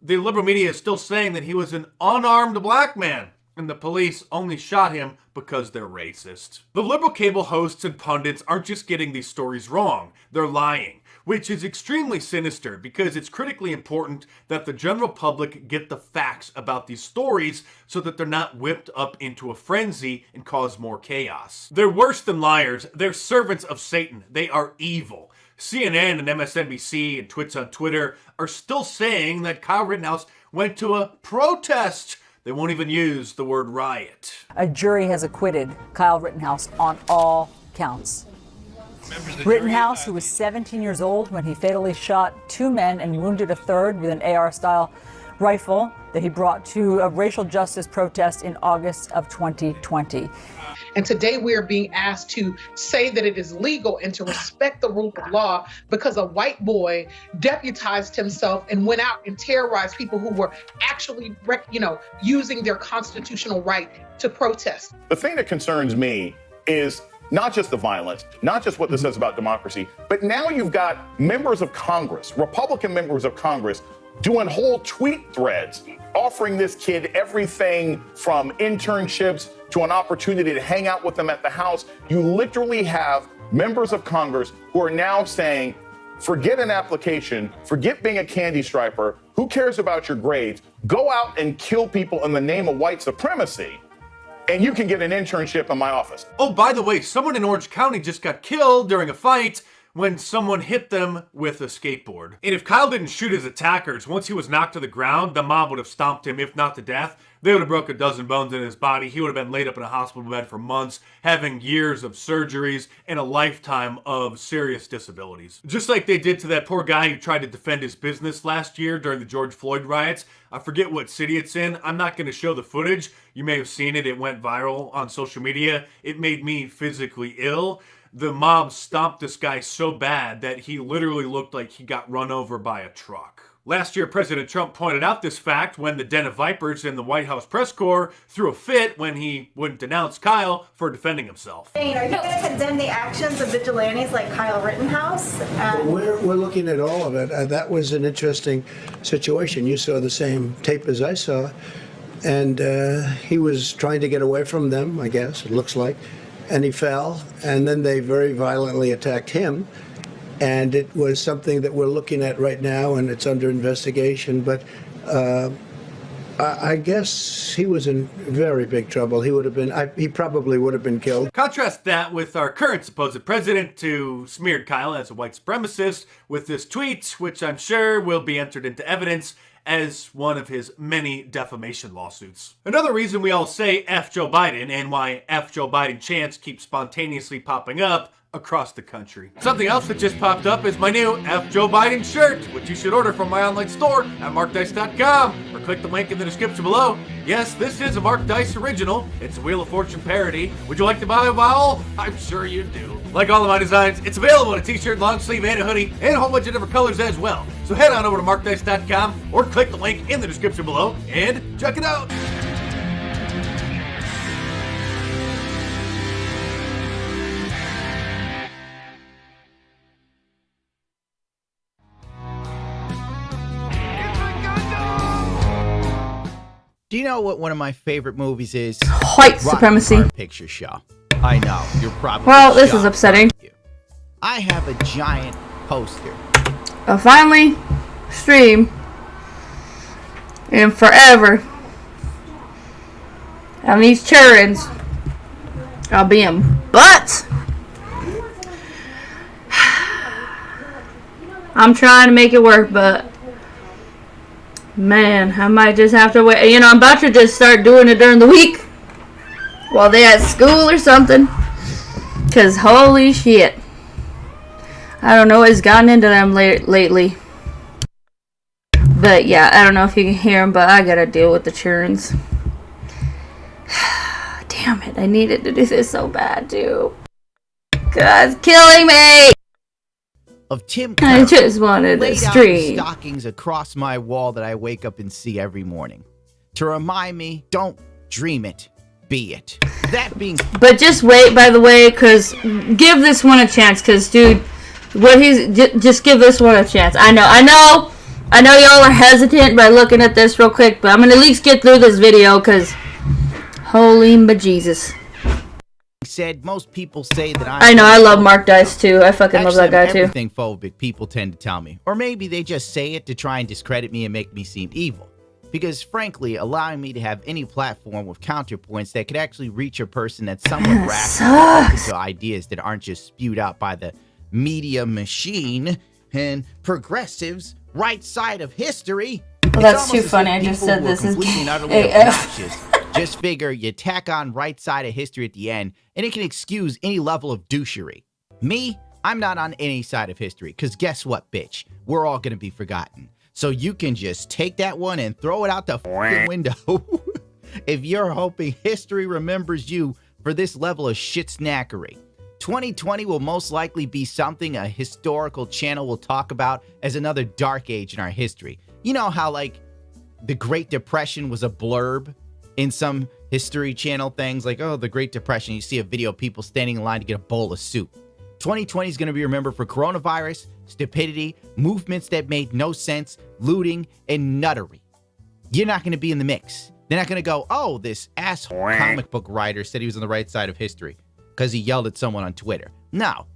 the liberal media is still saying that he was an unarmed black man, and the police only shot him because they're racist. The liberal cable hosts and pundits aren't just getting these stories wrong, they're lying, which is extremely sinister because it's critically important that the general public get the facts about these stories so that they're not whipped up into a frenzy and cause more chaos. They're worse than liars, they're servants of Satan, they are evil. CNN and MSNBC and twits on Twitter are still saying that Kyle Rittenhouse went to a protest. They won't even use the word riot. A jury has acquitted Kyle Rittenhouse on all counts. Rittenhouse, who was 17 years old when he fatally shot 2 men and wounded a third with an AR-style rifle that he brought to a racial justice protest in August of 2020. And today we are being asked to say that it is legal and to respect the rule of law because a white boy deputized himself and went out and terrorized people who were actually, using their constitutional right to protest. The thing that concerns me is not just the violence, not just what this says about democracy, but now you've got members of Congress, Republican members of Congress, doing whole tweet threads, offering this kid everything from internships to an opportunity to hang out with them at the house. You literally have members of Congress who are now saying, forget an application, forget being a candy striper, who cares about your grades, go out and kill people in the name of white supremacy, and you can get an internship in my office. Oh, by the way, someone in Orange County just got killed during a fight when someone hit them with a skateboard. And if Kyle didn't shoot his attackers, once he was knocked to the ground, the mob would have stomped him, if not to death. They would have broke a dozen bones in his body. He would have been laid up in a hospital bed for months, having years of surgeries and a lifetime of serious disabilities. Just like they did to that poor guy who tried to defend his business last year during the George Floyd riots. I forget what city it's in. I'm not going to show the footage. You may have seen it. It went viral on social media. It made me physically ill. The mob stomped this guy so bad that he literally looked like he got run over by a truck. Last year, President Trump pointed out this fact when the Den of Vipers in the White House press corps threw a fit when he wouldn't denounce Kyle for defending himself. Are you going to condemn the actions of vigilantes like Kyle Rittenhouse? We're looking at all of it. That was an interesting situation. You saw the same tape as I saw, and he was trying to get away from them, I guess, it looks like. And he fell, and then they very violently attacked him. And it was something that we're looking at right now, and it's under investigation. But I guess he was in very big trouble. He would have been, he probably would have been killed. Contrast that with our current supposed president, who smeared Kyle as a white supremacist with this tweet, which I'm sure will be entered into evidence as one of his many defamation lawsuits. Another reason we all say F Joe Biden, and why F Joe Biden chants keep spontaneously popping up across the country. Something else that just popped up is my new F Joe Biden shirt, which you should order from my online store at markdice.com, or click the link in the description below. Yes, this is a Mark Dice original. It's a Wheel of Fortune parody. Would you like to buy a vowel? I'm sure you do. Like all of my designs, it's available in a t-shirt, long sleeve, and a hoodie, and a whole bunch of different colors as well. So head on over to markdice.com or click the link in the description below and check it out. Do you know what one of my favorite movies is? White Supremacy. Rocky Horror Picture Show. I know, you're probably Well, this is shocked. upsetting. I have a giant poster. I'll finally stream in forever. And these childrens, I'll be in butts. I'm trying to make it work, but man, I might just have to wait. You know, I'm about to just start doing it during the week while they're at school or something. Because holy shit. I don't know what's gotten into them lately. But yeah, I don't know if you can hear them, but I gotta deal with the churns. Damn it, I needed to do this so bad too. God's killing me! Of Tim I just wanted to laid out stream. stockings across my wall that I wake up and see every morning. To remind me, don't dream it, be it. That being But just wait, by the way, because give this one a chance, because dude, what he's just give this one a chance. I know y'all are hesitant by looking at this real quick, but I'm gonna at least get through this video, because holy bejesus. said, most people say that I know, I love Mark Dice too. I fucking love that guy too. Everything phobic people tend to tell me. Or maybe they just say it to try and discredit me and make me seem evil. Because frankly, allowing me to have any platform with counterpoints that could actually reach a person that's somewhat rational to ideas that aren't just spewed out by the media machine and progressives right side of history. Well, that's too funny. I just said this is obnoxious. Just figure you tack on right side of history at the end, and it can excuse any level of douchery. Me, I'm not on any side of history, because guess what, bitch? We're all going to be forgotten. So you can just take that one and throw it out the fucking window. If you're hoping history remembers you for this level of shit snackery. 2020 will most likely be something a historical channel will talk about as another dark age in our history. You know how, like, the Great Depression was a blurb in some history channel things, like, oh, the Great Depression, you see a video of people standing in line to get a bowl of soup. 2020 is going to be remembered for coronavirus, stupidity, movements that made no sense, looting, and nuttery. You're not going to be in the mix. They're not going to go, oh, this asshole comic book writer said he was on the right side of history because he yelled at someone on Twitter. No.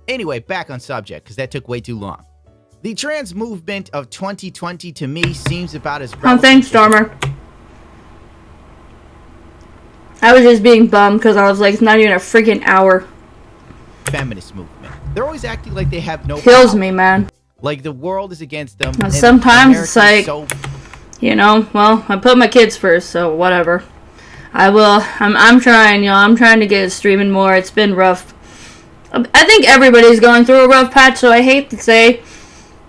Anyway, back on subject, because that took way too long. The trans movement of 2020 to me seems about as relevant. Thanks, Stormer. I was just being bummed because I was like, it's not even a freaking hour. Feminist movement. They're always acting like they have no Kills power. me, man. Like the world is against them. And and sometimes it's America's like, so you know, well, I put my kids first, so whatever. I will. I'm trying, y'all. I'm trying to get streaming more. It's been rough. I think everybody's going through a rough patch, so I hate to say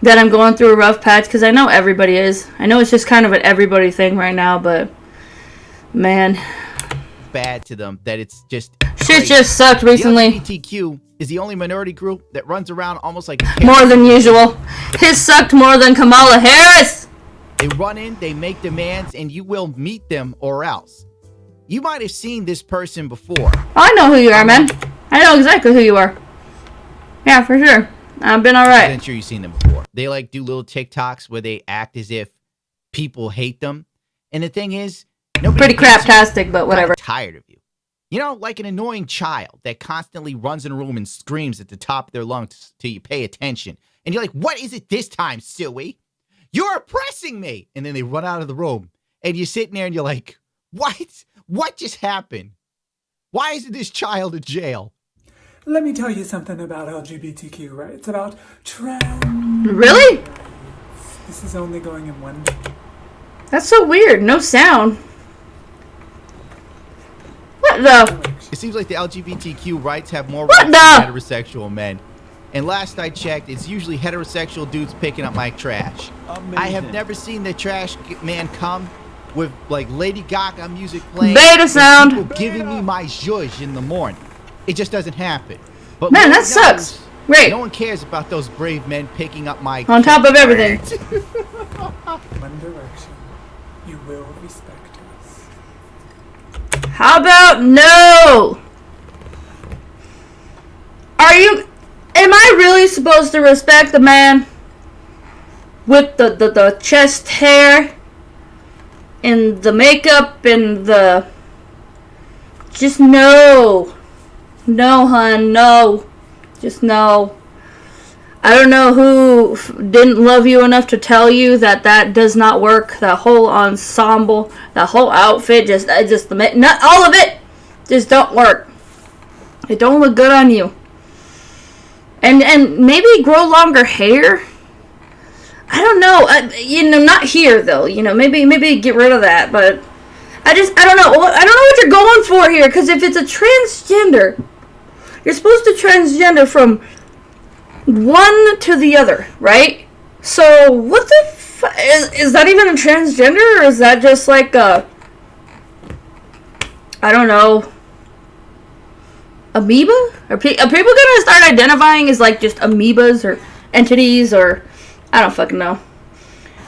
that I'm going through a rough patch because I know everybody is. I know it's just kind of an everybody thing right now, but man, bad to them that it's just shit just sucked recently. The LGBTQ is the only minority group that runs around almost like More than usual. His sucked more than Kamala Harris. They run in, they make demands, and you will meet them or else. You might have seen this person before. I know who you are, man. I know exactly who you are. Yeah, for sure. I've been alright. I'm sure you've seen them before. They like do little TikToks where they act as if people hate them. And the thing is, nobody Pretty craptastic, but whatever. I'm tired of you. You know, like an annoying child that constantly runs in a room and screams at the top of their lungs till you pay attention. And you're like, what is it this time, silly? You're oppressing me. And then they run out of the room. And you're sitting there and you're like, what? What just happened? Why isn't this child in jail? Let me tell you something about LGBTQ, right? It's about trans. Really? This is only going in one day. That's so weird. No sound. What the? It seems like the LGBTQ rights have more rights than heterosexual men. And last I checked, it's usually heterosexual dudes picking up my trash. Amazing. I have never seen the trash man come with like Lady Gaga music playing. Beta sound. People giving me my zhuzh in the morning. It just doesn't happen. But Man, Lord that sucks. knows, Great. No one cares about those brave men picking up my On top of everything. One Direction. You will respect us. How about no? Are you... Am I really supposed to respect the man with the chest hair and the makeup and the... Just no. No, hun, no. Just no. I don't know who didn't love you enough to tell you that that does not work. That whole ensemble, that whole outfit, not all of it, just don't work. It don't look good on you. And maybe grow longer hair. I don't know. Not here though. Maybe get rid of that. But I don't know. I don't know what you're going for here. Because if it's a transgender, you're supposed to transgender from one to the other, right? So what the is that even a transgender, or is that just like a, I don't know, amoeba? Are people gonna start identifying as like just amoebas or entities, or I don't fucking know.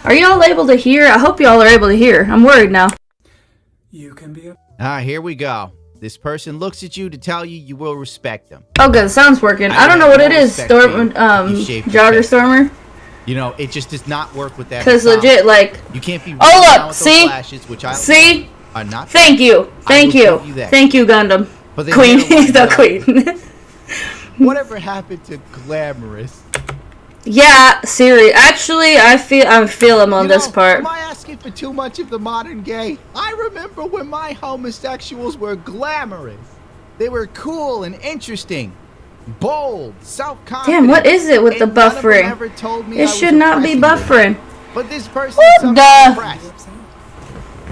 Are y'all able to hear? I hope y'all are able to hear. I'm worried now. You can be Here we go. This person looks at you to tell you you will respect them. Oh, good. Sound's working. I don't know what it is. Jogger Stormer. You know, it just does not work with that. Because legit, like, you can't be. Oh look, with see, those flashes, which I see. Are not. Thank you, thank you, that. thank you, Gundam. But then Queen, you know the queen. Whatever happened to glamorous? Yeah, Siri. Actually, I feel him on this part. Am I asking for too much of the modern gay? I remember when my homosexuals were glamorous. They were cool and interesting, bold, self-confident. Damn, what is it with the and none of them buffering? ever told me It I was should not be oppressing them. buffering. But this person What is somehow the? impressed.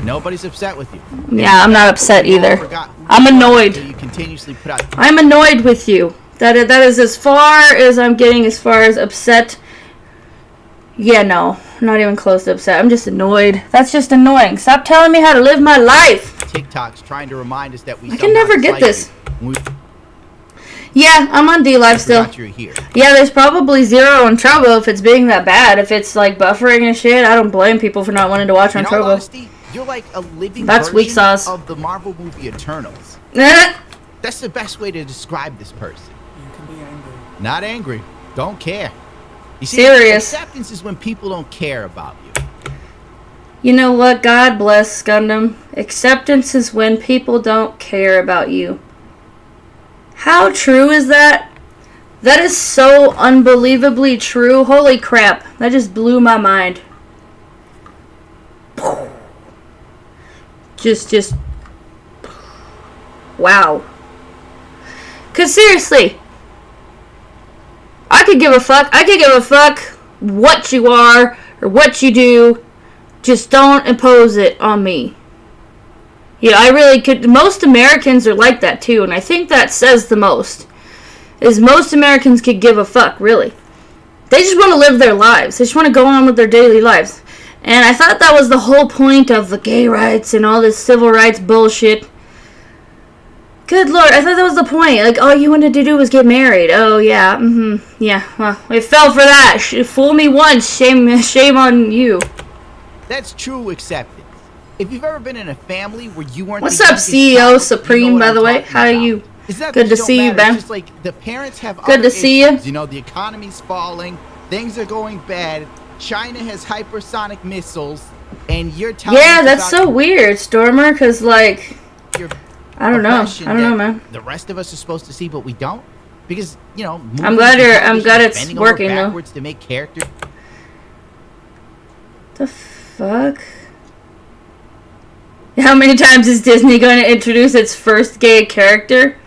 Nobody's upset with you. Yeah, I'm not upset either. I'm annoyed. You continuously put out. I'm annoyed with you. That is as far as I'm getting as far as upset. Yeah, no. Not even close to upset. I'm just annoyed. That's just annoying. Stop telling me how to live my life. TikTok's trying to remind us that we. I can never get this. We Yeah, I'm on D Live still. you're here. Yeah, there's probably zero on Trovo if it's being that bad. If it's like buffering and shit, I don't blame people for not wanting to watch on In all Trovo. honesty, you're like a living That's version weak sauce. of the Marvel movie Eternals. That's the best way to describe this person. You can be angry. Not angry. Don't care. You see, Serious. acceptance is when people don't care about you. You know what? God bless Gundam. Acceptance is when people don't care about you. How true is that? That is so unbelievably true. Holy crap. That just blew my mind. Just wow. 'Cause seriously, I could give a fuck. I could give a fuck what you are or what you do. Just don't impose it on me. Yeah, I really could. Most Americans are like that too, and I think that says the most. Is most Americans could give a fuck, really. They just want to live their lives. They just want to go on with their daily lives. And I thought that was the whole point of the gay rights and all this civil rights bullshit. Good Lord, I thought that was the point. Like, all you wanted to do was get married. Oh, yeah, yeah, well, it fell for that. Fool me once, shame on you. That's true acceptance. If you've ever been in a family where you weren't What's the up, youngest CEO child, Supreme, you know what by I'm the way? talking How are about. you? It's not Good that to it don't see you, matter. Ben. It's just like the parents have Good other to see you. issues. You know, the economy's falling, things are going bad, China has hypersonic missiles, and you're telling us Yeah, that's about so weird, Stormer, because, like, your I don't know. oppression I don't know, that man. The rest of us are supposed to see, but we don't. Because, you know, I'm glad movies and I'm television glad is it's bending over working, though. backwards to make characters. The fuck? How many times is Disney going to introduce its first gay character?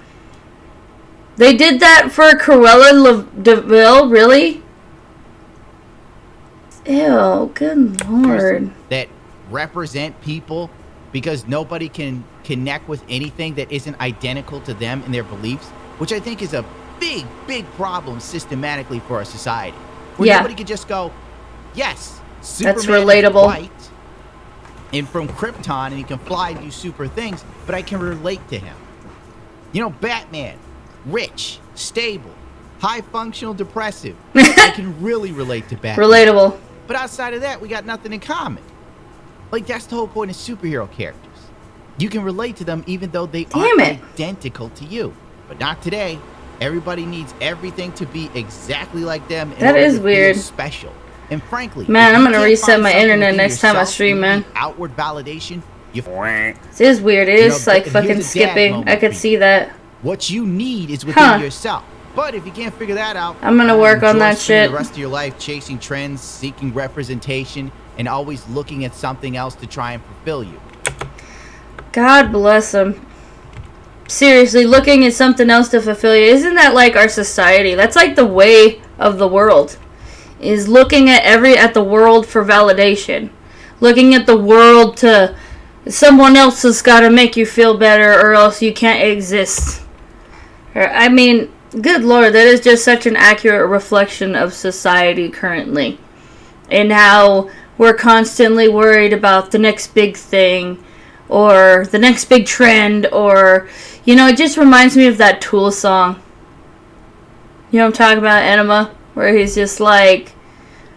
They did that for Cruella DeVille, really? Ew, good lord. That represent people because nobody can connect with anything that isn't identical to them and their beliefs, which I think is a big, big problem systematically for our society. Where Yeah. nobody could just go, yes, Superman That's is relatable. white and from Krypton and he can fly and do super things, but I can relate to him. You know, Batman, rich, stable, high functional depressive. I can really relate to Batman. Relatable. But outside of that, we got nothing in common. Like, that's the whole point of superhero characters. You can relate to them even though they aren't identical to you. But not today. Everybody needs everything to be exactly like them in That order is to feel weird. special. And frankly, Man, if I'm you gonna can't reset find my something internet within next time I yourself stream, you man. need outward validation, you This is weird. It You is know, like here's fucking a dad skipping. moment I could for see that. What you need is within Huh. yourself. But if you can't figure that out, I'm gonna work on enjoy that spending shit. The rest of your life chasing trends, seeking representation, and always looking at something else to try and fulfill you. God bless them. Seriously, looking at something else to fulfill you. Isn't that like our society? That's like the way of the world. Is looking at the world for validation. Looking at the world to someone else has got to make you feel better or else you can't exist. I mean, good Lord, that is just such an accurate reflection of society currently. And how we're constantly worried about the next big thing or the next big trend or, you know, it just reminds me of that Tool song. You know what I'm talking about, Enema? Where he's just like,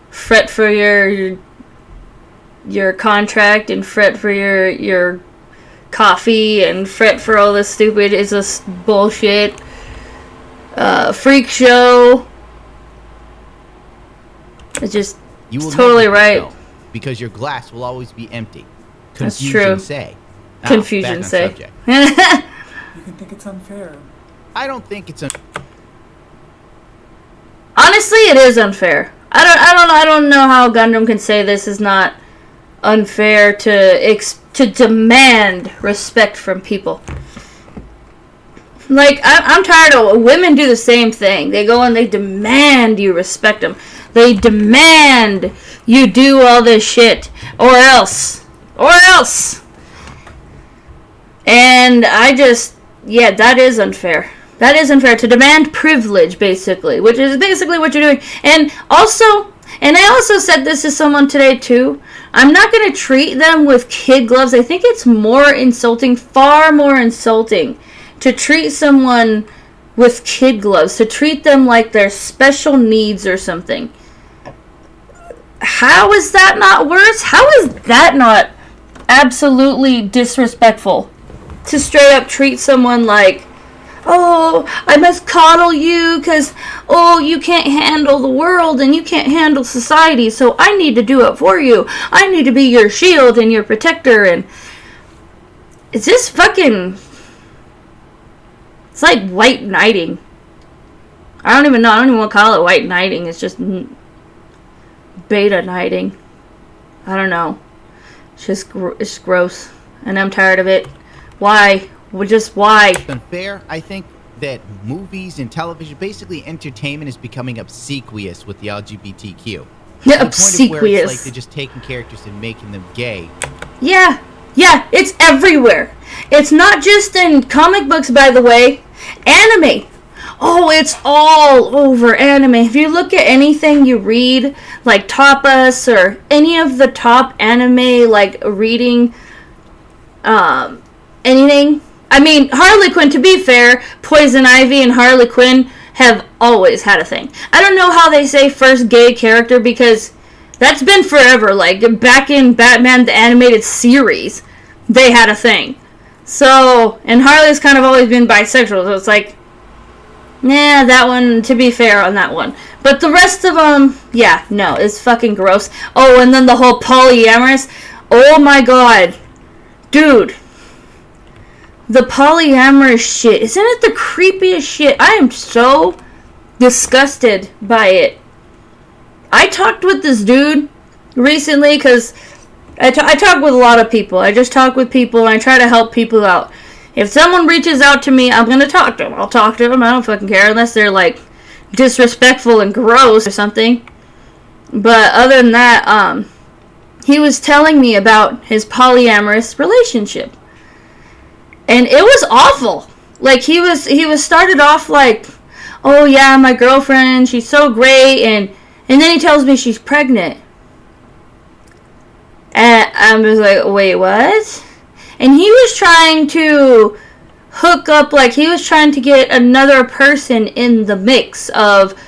fret for your contract and fret for your coffee and fret for all this stupid is this bullshit freak show. It's just You will it's totally never be right. so, because your glass will always be empty. That's Confusion true. say. Now, Confusion back on say. subject. You can think it's unfair. I don't think it's Honestly, it is unfair. I don't know how Gundam can say this is not unfair to demand respect from people. Like, I'm tired of women do the same thing. They go and they demand you respect them. They demand you do all this shit or else. And I just, yeah, that is unfair. That is unfair to demand privilege, basically, which is basically what you're doing. And also, and I also said this to someone today too, I'm not going to treat them with kid gloves. I think it's more insulting, far more insulting, to treat someone with kid gloves, to treat them like they're special needs or something. How is that not worse? How is that not absolutely disrespectful? To straight up treat someone like, oh, I must coddle you because, oh, you can't handle the world and you can't handle society, so I need to do it for you. I need to be your shield and your protector. And it's just fucking, it's like white knighting. I don't even want to call it white knighting. It's just beta knighting. I don't know. It's just it's gross. And I'm tired of it. Why? Just why? unfair. I think that movies and television, basically entertainment, is becoming obsequious with the LGBTQ. Yeah, to the point of where it's obsequious. like they're just taking characters and making them gay. Yeah, it's everywhere. It's not just in comic books, by the way. Anime. Oh, it's all over anime. If you look at anything you read, like Tapas or any of the top anime, like reading, anything. I mean, Harley Quinn, to be fair, Poison Ivy and Harley Quinn have always had a thing. I don't know how they say first gay character, because that's been forever. Like, back in Batman the Animated Series, they had a thing. So, and Harley's kind of always been bisexual, so it's like, nah, that one, to be fair on that one. But the rest of them, yeah, no, it's fucking gross. Oh, and then the whole polyamorous. Oh my god. Dude. The polyamorous shit. Isn't it the creepiest shit? I am so disgusted by it. I talked with this dude recently, because I talk with a lot of people. I just talk with people and I try to help people out. If someone reaches out to me, I'm going to talk to them. I'll talk to them. I don't fucking care unless they're like disrespectful and gross or something. But other than that, he was telling me about his polyamorous relationship. And it was awful. Like, he was started off like, oh yeah, my girlfriend, she's so great, and then he tells me she's pregnant. And I was like, wait, what? And he was trying to hook up, like, he was trying to get another person in the mix of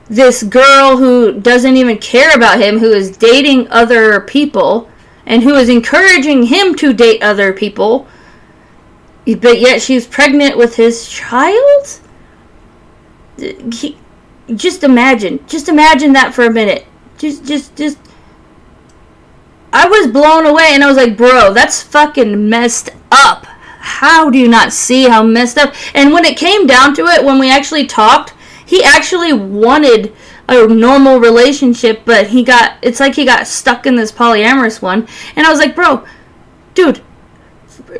this girl who doesn't even care about him, who is dating other people, and who is encouraging him to date other people. But yet she's pregnant with his child? Just imagine that for a minute. Just. I was blown away, and I was like, bro, that's fucking messed up. How do you not see how messed up? And when it came down to it, when we actually talked, he actually wanted a normal relationship, but it's like he got stuck in this polyamorous one. And I was like, bro, dude,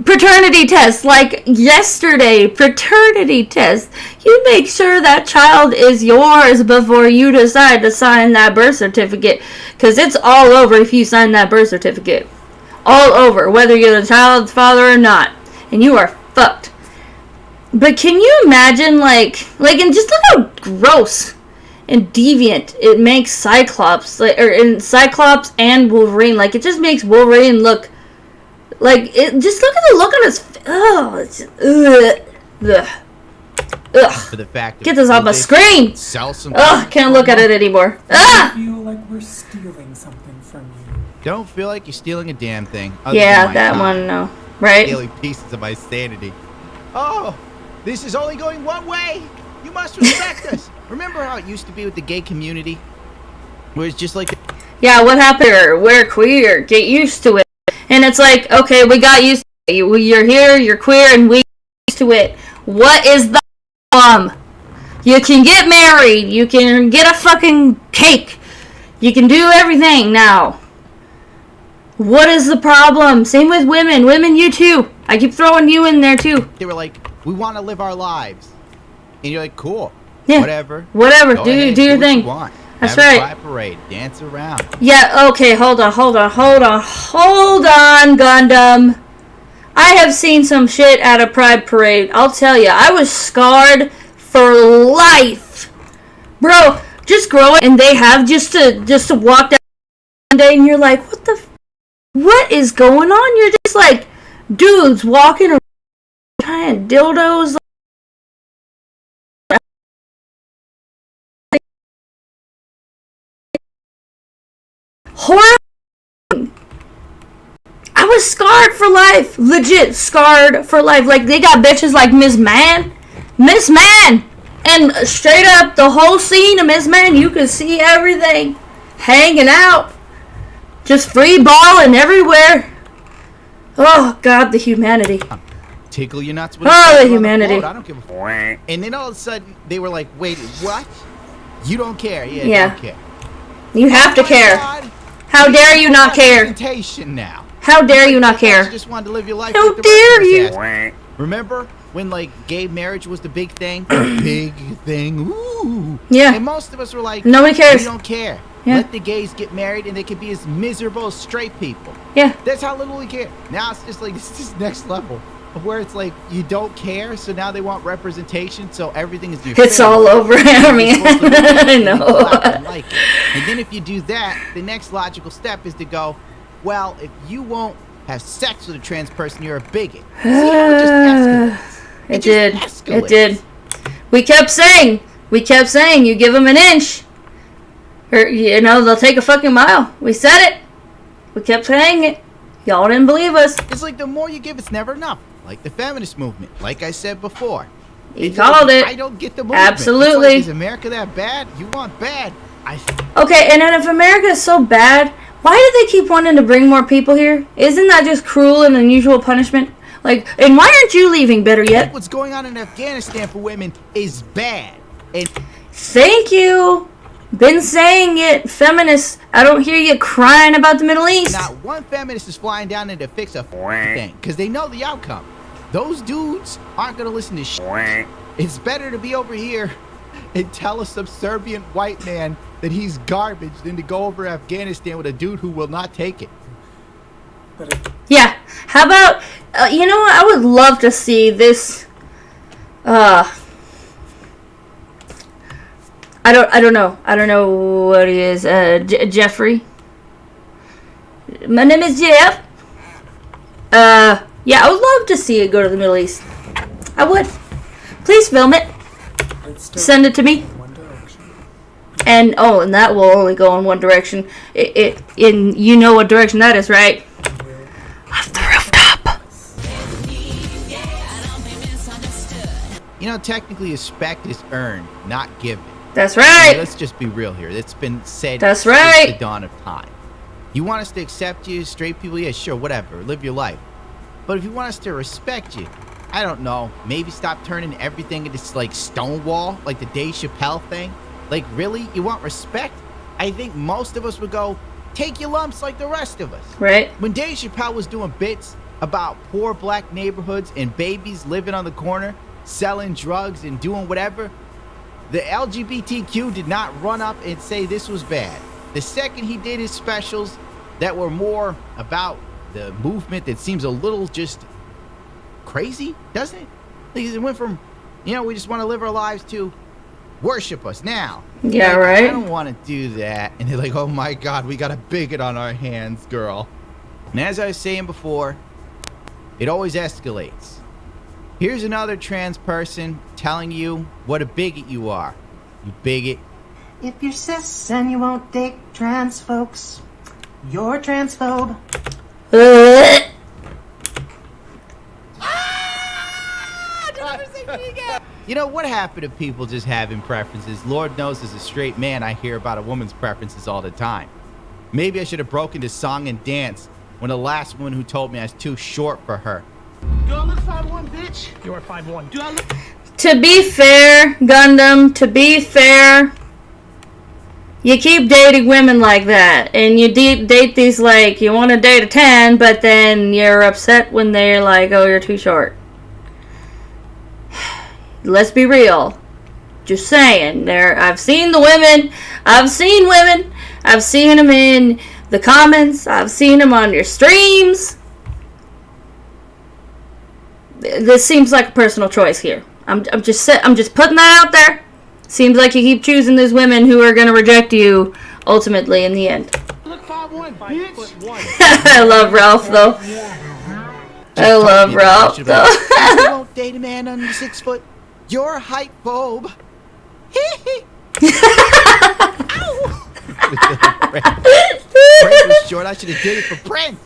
paternity test, like yesterday, paternity test. You make sure that child is yours before you decide to sign that birth certificate, because it's all over if you sign that birth certificate. All over, whether you're the child's father or not, and you are fucked. But can you imagine, like, and just look how gross and deviant it makes Cyclops, Cyclops and Wolverine. Like, it just makes Wolverine look. Like, just look at the look on his face. Oh, it's ugh. For the fact Get this off my screen. Sell some. Ugh, can't look at it anymore. I feel like we're stealing something from you. Don't feel like you're stealing a damn thing. Yeah, that one, no. Right? Stealing pieces of my sanity. Oh, this is only going one way. You must respect us. Remember how it used to be with the gay community? Where it's just like. Yeah, what happened here? We're queer. Get used to it. And it's like, okay, we got used to it. You're here, you're queer, and we got used to it. What is the problem? You can get married. You can get a fucking cake. You can do everything now. What is the problem? Same with women. Women, you too. I keep throwing you in there too. They were like, we want to live our lives. And you're like, cool. Yeah. Whatever. Whatever. Go Do ahead, your what thing. You want. That's Have right. A pride parade. Dance around. Yeah, okay, hold on, Gundam. I have seen some shit at a pride parade. I'll tell you, I was scarred for life. Bro, just growing, and they have just to walk down one day, and you're like, what is going on? You're just like dudes walking around trying dildos. Horrible. I was scarred for life. Legit scarred for life. Like, they got bitches like Miss Man. And straight up, the whole scene of Miss Man, you could see everything. Hanging out. Just free balling everywhere. Oh, God, the humanity. Tickle your nuts. Oh, the humanity. I don't give a fuck. And then all of a sudden, they were like, wait, what? You don't care. Yeah. Don't care. You have to care. God. How dare you not care? Now. How dare you not care? You just wanted to live your life. How like the dare rest you? of us. Remember? when like gay marriage was the big thing. Big thing. Ooh. Yeah. And most of us were like, nobody cares. We don't care. Yeah. Let the gays get married and they can be as miserable as straight people. Yeah. That's how little we care. Now it's just like, it's this next level of where it's like, you don't care, so now they want representation, so everything is your It's all over me. I know. like it. And then if you do that, the next logical step is to go, well, if you won't have sex with a trans person, you're a bigot. See how it just escalates? It did. It did. We kept saying, you give them an inch, or you know, they'll take a fucking mile. We said it. We kept saying it. Y'all didn't believe us. It's like the more you give, it's never enough. Like the feminist movement. Like I said before. He called it. I don't get the movement. Absolutely. It's like, is America that bad? You want bad. Okay, and then if America is so bad, why do they keep wanting to bring more people here? Isn't that just cruel and unusual punishment? Like, and why aren't you leaving better yet? What's going on in Afghanistan for women is bad. And thank you. Been saying it, feminists. I don't hear you crying about the Middle East. not one feminist is flying down there to fix a thing because they know the outcome. Those dudes aren't going to listen to shit. It's better to be over here and tell a subservient white man that he's garbage than to go over Afghanistan with a dude who will not take it. Yeah. How about, you know what? I would love to see this, I don't know. I don't know what he is. Jeffrey. My name is Jeff. Yeah, I would love to see it go to the Middle East. I would. Please film it. Send it to me. And and that will only go in one direction. You know what direction that is, right? Off the rooftop. You know, technically, respect is earned, not given. That's right. I mean, let's just be real here. It's been said That's since right. the dawn of time. You want us to accept you, straight people? Yeah, sure, whatever. Live your life. But if you want us to respect you, I don't know, maybe stop turning everything into this, like, Stonewall, like the Dave Chappelle thing. Like, really? You want respect? I think most of us would go, take your lumps like the rest of us. Right. When Dave Chappelle was doing bits about poor black neighborhoods and babies living on the corner, selling drugs and doing whatever, the LGBTQ did not run up and say this was bad. The second he did his specials that were more about the movement that seems a little just crazy, doesn't it? Like, it went from, you know, we just want to live our lives to worship us now. Yeah, like, right. I don't want to do that. And they're like, oh my God, we got a bigot on our hands, girl. And as I was saying before, it always escalates. Here's another trans person telling you what a bigot you are. You bigot. If you're cis and you won't date trans folks, you're transphobe. You know, what happened to people just having preferences? Lord knows as a straight man, I hear about a woman's preferences all the time. Maybe I should have broken to song and dance when the last woman who told me I was too short for her. Do I look 5'1", bitch? You are 5'1". Do I look... To be fair, Gundam, to be fair, you keep dating women like that, and you date these, like, you want to date a 10, but then you're upset when they're like, oh, you're too short. Let's be real. Just saying. I've seen the women. I've seen women. I've seen them in the comments. I've seen them on your streams. This seems like a personal choice here. I'm just putting that out there. Seems like you keep choosing these women who are gonna reject you ultimately in the end. Look 5'1", bitch. I love Ralph though. I love Ralph though. You won't date a man under 6 foot. You're a height phobe. Prince was short. I should have did it for Prince.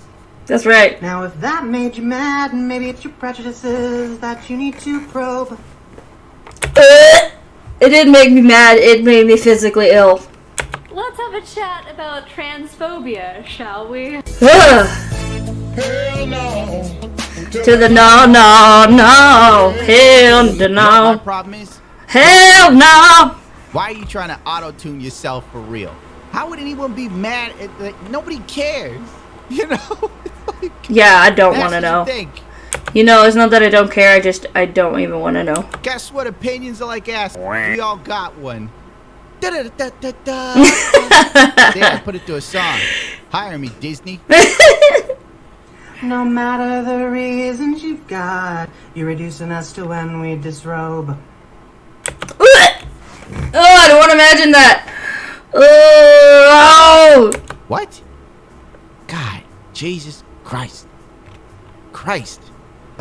That's right. Now, if that made you mad, maybe it's your prejudices that you need to probe. It didn't make me mad. It made me physically ill. Let's have a chat about transphobia, shall we? Hell no. To the no, hell no. You know what my problem is? Hell no. Why are you trying to auto-tune yourself for real? How would anyone be mad at, like, nobody cares? You know? Yeah, I don't want to know. You know, it's not that I don't care. I don't even want to know. Guess what opinions are like ass? We all got one. Da-da-da-da-da-da. There, I put it to a song. Hire me, Disney. No matter the reasons you've got, you're reducing us to when we disrobe. Oh, I don't want to imagine that. Oh. What? God, Jesus Christ.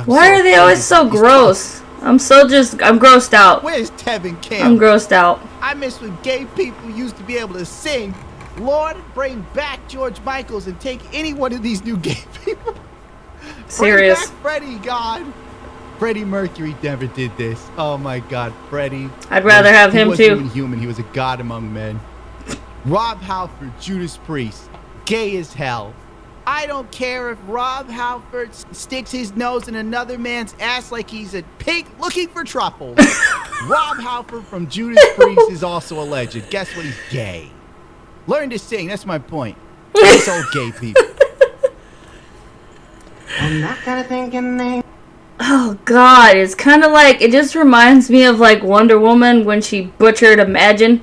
Why are they always so gross? I'm grossed out. Where's Tevin Campbell? I'm grossed out. I miss when gay people used to be able to sing. Lord, bring back George Michaels and take any one of these new gay people. Serious. Bring back Freddie, God. Freddie Mercury never did this. Oh my God, Freddie. I'd rather have him He wasn't too. even human. He was a god among men. Rob Halford, Judas Priest, gay as hell. I don't care if Rob Halford sticks his nose in another man's ass like he's a pig looking for truffles. Rob Halford from Judas Priest is also a legend. Guess what? He's gay. Learn to sing. That's my point. It's all gay people. And that kind of thinking they... Oh God, it's kind of like, it just reminds me of like Wonder Woman when she butchered Imagine.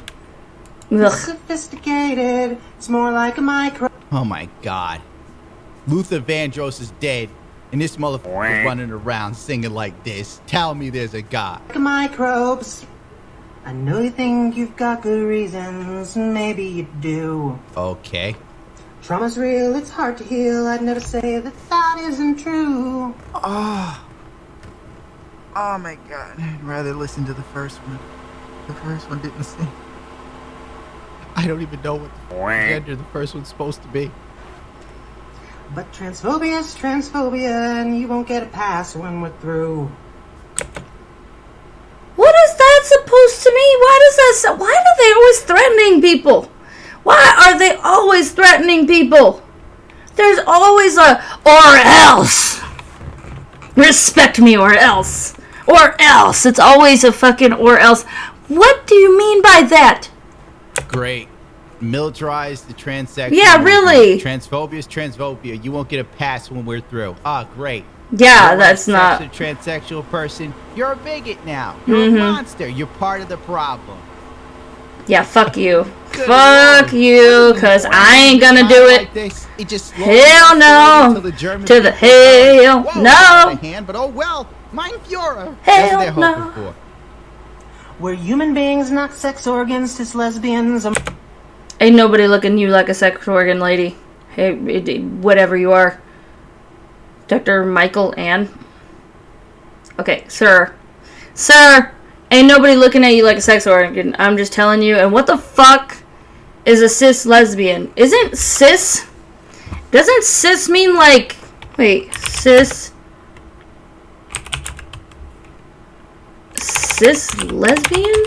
Ugh. Sophisticated. It's more like a micro... Oh my God. Luther Vandross is dead, and this motherfucker is running around singing like this. Tell me there's a God. Like microbes. I know you think you've got good reasons, maybe you do. Okay. Trauma's real, it's hard to heal. I'd never say that isn't true. Oh my God. I'd rather listen to the first one. The first one didn't sing. I don't even know what the gender the first one's supposed to be. But transphobia's transphobia, and you won't get a pass when we're through. What is that supposed to mean? Why are they always threatening people? Why are they always threatening people? There's always a, or else. Respect me or else. Or else. It's always a fucking or else. What do you mean by that? Great. Militarize the transsexual. Yeah, really. Transphobia is transphobia. You won't get a pass when we're through. Ah, great. Yeah, You're that's not. A transsexual person. You're a bigot now. You're a monster. You're part of the problem. Yeah, fuck you. Fuck you, cause I ain't gonna do it. Hell no. To the hell no. But oh well, mein Führer. Hell That's what they're hoping no. for. We're human beings, not sex organs, cis lesbians. Ain't nobody looking you like a sex organ, lady. Hey, whatever you are. Dr. Michael Ann. Okay, sir. Sir, ain't nobody looking at you like a sex organ. I'm just telling you. And what the fuck is a cis lesbian? Isn't cis? Doesn't cis mean like... Wait, cis... Cis lesbian?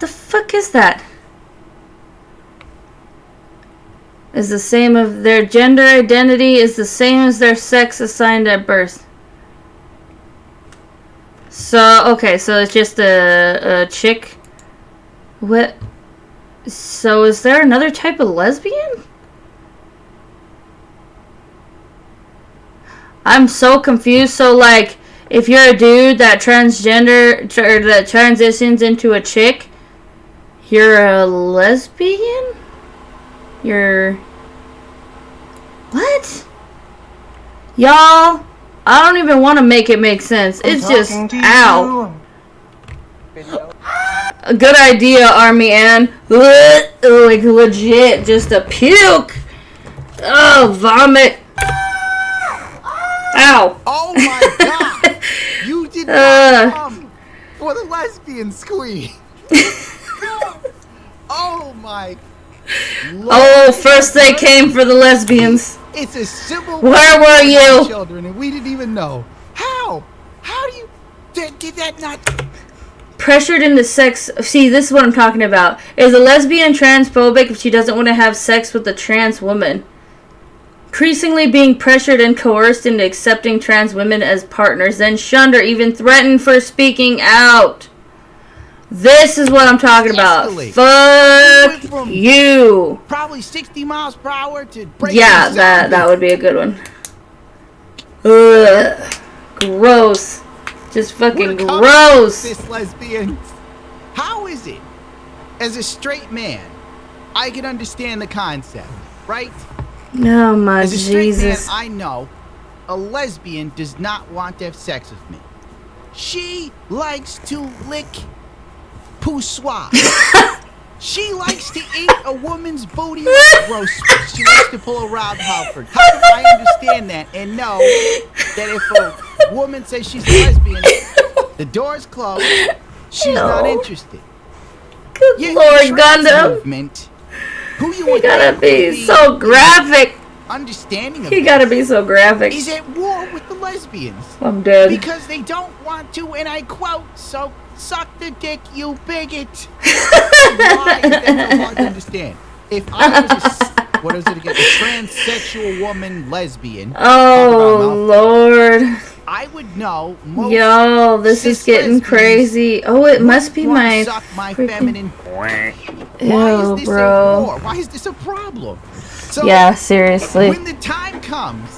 The fuck is that? Is the same of their gender identity is the same as their sex assigned at birth. So, okay, so it's just a chick. What? So is there another type of lesbian? I'm so confused. So like, if you're a dude that transgender or that transitions into a chick, you're a lesbian? You're... What? Y'all, I don't even want to make it make sense. It's just, ow. A good idea, Army Ann. Like, legit, just a puke. Oh, vomit. Ow. Oh my God. You did not come for the lesbian squeeze. Oh my Lord. Oh, first they came for the lesbians. It's a civil war. Where were you? Children, and we didn't even know. How? How do you... Did that not... Pressured into sex... See, this is what I'm talking about. Is a lesbian transphobic if she doesn't want to have sex with a trans woman? Increasingly being pressured and coerced into accepting trans women as partners, then shunned or even threatened for speaking out. This is what I'm talking about. Fuck you. Probably 60 miles per hour to break Yeah, that would be a good one. Ugh. Gross. Just fucking gross. This lesbian. How is it? As a straight man, I can understand the concept, right? Oh my As a straight Jesus. man, I know a lesbian does not want to have sex with me. She likes to lick poussoir. She likes to eat a woman's booty like roast. She likes to pull around Halford. How can I understand that and know that if a woman says she's a lesbian, the door's closed, she's not interested? Good Lord, Gundam. Movement, who you He would gotta think be would so graphic. Understanding of He gotta be so graphic. is at war with the lesbians. I'm dead. Because they don't want to, and I quote, so suck the dick, you bigot. Why is that so hard to understand? If I was what is it again? A transsexual woman lesbian. Oh Lord. I would know most Yo, this is getting lesbians crazy. Oh, it must be want to my suck my freaking... feminine. Ew, Why is this a bro. war? Why is this a problem? So Yeah, seriously. when the time comes,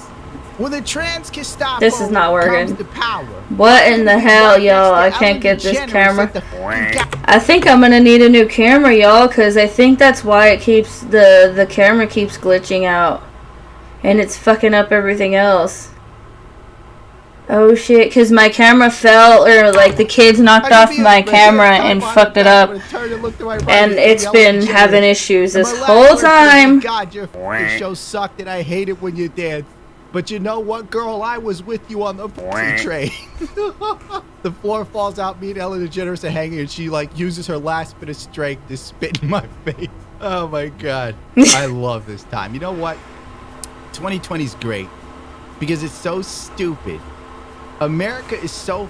when the trans Gestapo This is not working. comes to power, What in the hell, y'all? I can't get this camera. I think I'm gonna need a new camera, y'all, because I think that's why it keeps the camera keeps glitching out, and it's fucking up everything else. Oh shit! Because my camera fell, or like the kids knocked off my camera and fucked it up, and it's been having issues this whole time. God, your show sucked, and I hate it when you dance. But you know what, girl? I was with you on the train. The floor falls out. Me and Ellen DeGeneres are hanging, and she like uses her last bit of strength to spit in my face. Oh my God, I love this time. You know what? 2020 is great because it's so stupid. America is so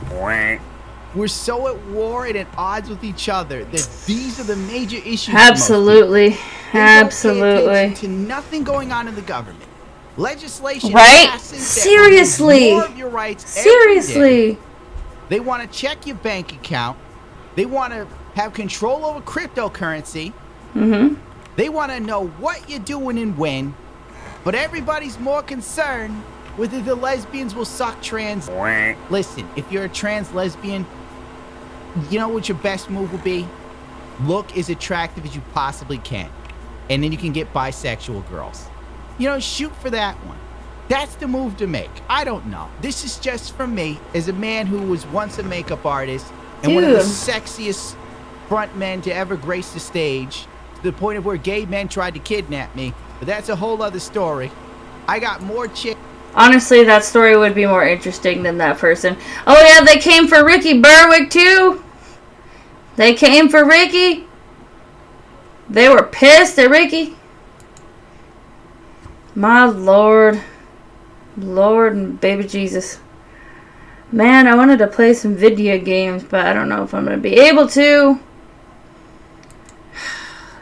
we're so at war and at odds with each other that these are the major issues. Absolutely, absolutely. Pay attention to nothing going on in the government. Legislation Right? passes that Seriously. removes more of your rights every Seriously. day. They want to check your bank account. They want to have control over cryptocurrency. Mm-hmm. They want to know what you're doing and when. But everybody's more concerned whether the lesbians will suck trans. Listen, if you're a trans lesbian, you know what your best move will be? Look as attractive as you possibly can. And then you can get bisexual girls. You know, shoot for that one. That's the move to make. I don't know. This is just for me as a man who was once a makeup artist and one of the sexiest front men to ever grace the stage, to the point of where gay men tried to kidnap me. But that's a whole other story. I got more chicks. Honestly, that story would be more interesting than that person. Oh yeah, they came for Ricky Berwick too. They came for Ricky. They were pissed at Ricky. My Lord. Lord and baby Jesus. Man, I wanted to play some video games, but I don't know if I'm going to be able to.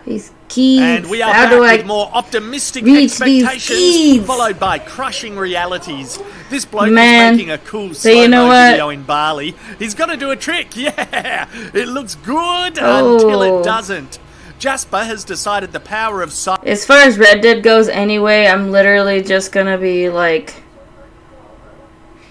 These keys. And we are How back do I with more optimistic reach these expectations, keys? followed by crushing realities. This bloke Man, is making a cool so you know slow-mo what? video in Bali. He's got to do a trick. Yeah, it looks good until Oh. it doesn't. Jasper has decided the power of silence. As far as Red Dead goes anyway, I'm literally just gonna be like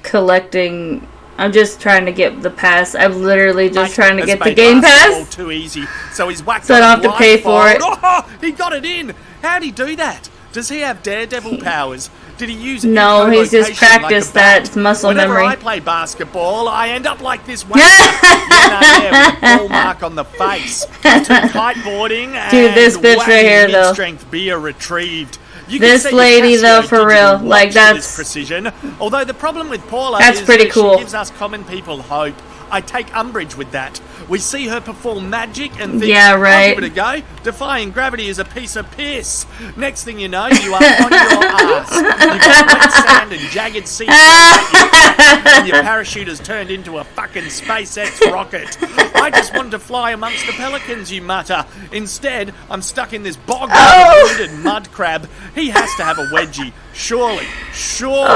collecting. I'm just trying to get the pass. I'm literally just trying to has get the made game basketball pass. too easy, so he's whacked So I on don't have to pay for it. blindfold. Oh, he got it in. How'd he do that? Does he have daredevil powers? Did he use No, he's just echolocation practiced like a bat? that muscle Whenever memory. I play basketball, I end up like this wanker. With a full mark on the face. Kiteboarding and Dude, this bitch right here, though. mid-strength beer retrieved. You This can see lady, Casio though, for digital real, watch like, to that's- this precision. Although the problem with Paula That's is pretty that cool. she gives us common people hope. I take umbrage with that. We see her perform magic and think, Yeah, right. I'll give it a go. Defying gravity is a piece of piss. Next thing you know, you are on your ass. You've got wet sand and jagged sea and your parachute has turned into a fucking SpaceX rocket. I just wanted to fly amongst the pelicans, you mutter. Instead, I'm stuck in this bog with a wounded mud crab. He has to have a wedgie. Surely. Oh,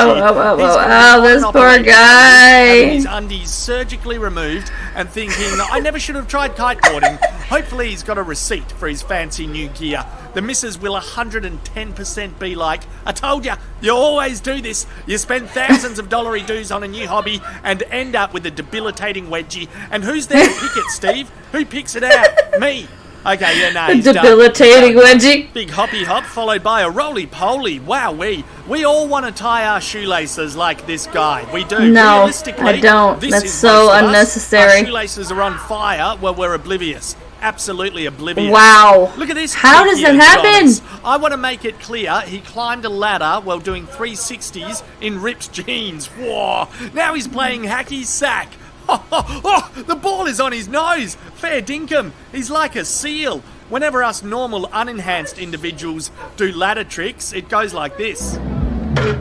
ow, this poor guy. Having his undies surgically removed and thinking, I never should have tried kiteboarding. Hopefully he's got a receipt for his fancy new gear. The missus will 110% be like, I told ya, you always do this. You spend thousands of dollary dues on a new hobby and end up with a debilitating wedgie. And who's there to pick it, Steve? Who picks it out? Me. Okay, yeah, no, he's debilitating wedgie. Big hoppy hop followed by a roly-poly. Wow, we all want to tie our shoelaces like this guy. We do. No, Realistically, I don't. this That's is so most of us. unnecessary. Our shoelaces are on fire. Well, we're oblivious. Absolutely oblivious. Wow. Look at this. How does that happen? Adonis. I want to make it clear he climbed a ladder while doing 360s in ripped jeans. Whoa. Now he's playing hacky sack. Oh, the ball is on his nose. Fair dinkum. He's like a seal. Whenever us normal, unenhanced individuals do ladder tricks, it goes like this.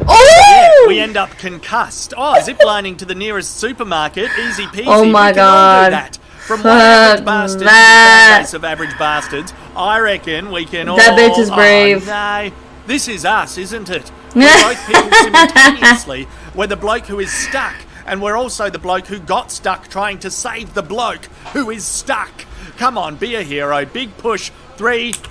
Oh! Yeah, we end up concussed. Oh, ziplining to the nearest supermarket. Easy peasy. Oh my we can all do God. that. From one average bastard to the fan base of average bastards, I reckon we can all... That bitch is brave. Oh, no. This is us, isn't it? We're both people simultaneously. We're the bloke who is stuck, and we're also the bloke who got stuck trying to save the bloke who is stuck. Come on, be a hero. Big push. 3, 2,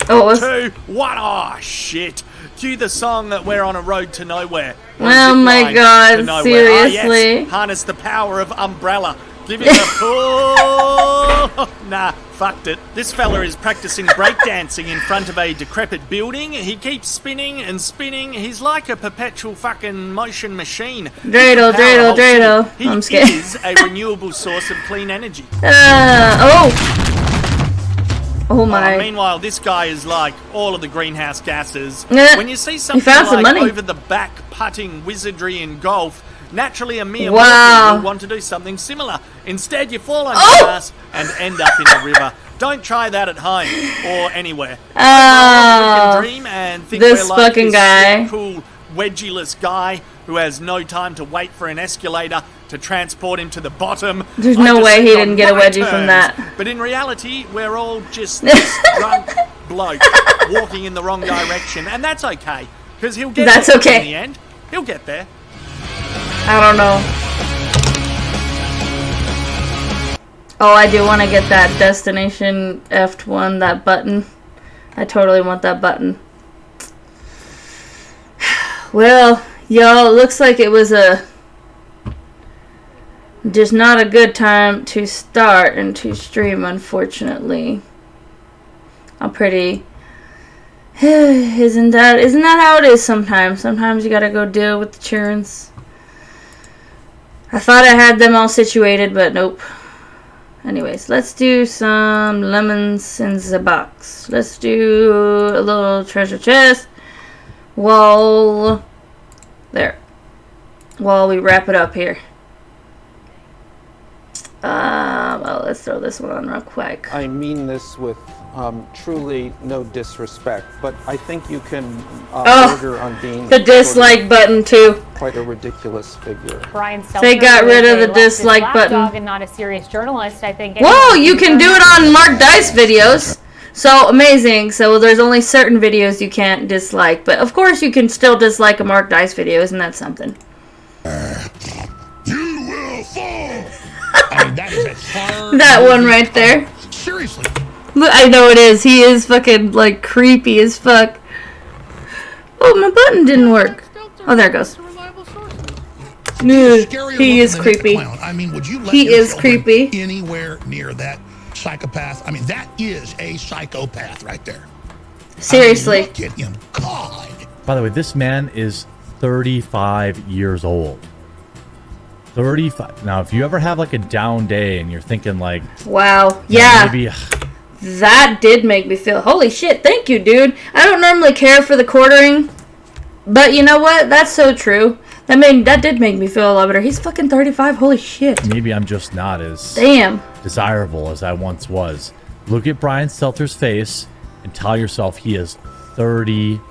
1. Oh, shit. Cue the song that we're on a road to nowhere. Oh my God, seriously? Oh, yes. Harness the power of umbrella. Give it a pull. Nah, fucked it. This fella is practicing breakdancing in front of a decrepit building. He keeps spinning and spinning. He's like a perpetual fucking motion machine. Dreidel. I'm scared. He is a renewable source of clean energy. Oh my. Meanwhile, this guy is like all of the greenhouse gases. When you see something found some like money. over the back putting wizardry in golf, naturally a mere Wow. mortal will want to do something similar. Instead, you fall on your ass and end up in a river. Don't try that at home or anywhere. Dream and think this we're like fucking this guy. cool wedgie-less guy who has no time to wait for an escalator to transport him to the bottom. There's I no just way he sit didn't on get a my wedgie from terms. that. But in reality, we're all just this drunk bloke walking in the wrong direction, and that's okay, because he'll get That's there okay. in the end. He'll get there. I don't know. Oh, I do want to get that destination F1, that button. I totally want that button. Well, y'all, it looks like it was just not a good time to start and to stream, unfortunately. I'm pretty... Isn't that how it is sometimes? Sometimes you gotta go deal with the churns. I thought I had them all situated, but nope. Anyways, let's do some lemons in the box. Let's do a little treasure chest while we wrap it up here. Well, let's throw this one on real quick. I mean this with truly no disrespect, but I think you can order on being the dislike button too. Quite a ridiculous figure. Brian Stelter, They got rid of the a leftist dislike button. lapdog and not a serious journalist, I think. Whoa, you can do it on Mark Dice videos. So amazing. So there's only certain videos you can't dislike, but of course you can still dislike a Mark Dice video. Isn't that something? You will fall. I mean, that is a hard That one right there. Seriously. Look, I know it is. He is fucking like creepy as fuck. Oh, my button didn't work. Oh, there it goes. He is creepy. I mean, would you let He your is children creepy. anywhere near that psychopath? I mean, that is a psychopath right there. Seriously. I mean, look at him. God. By the way, this man is 35 years old. 35. Now, if you ever have like a down day and you're thinking like, Wow. Yeah. maybe That did make me feel, holy shit, thank you, dude. I don't normally care for the quartering, but you know what? That's so true. That did make me feel a lot better. He's fucking 35, holy shit. maybe I'm just not as Damn. desirable as I once was. Look at Brian Stelter's face and tell yourself he is 35.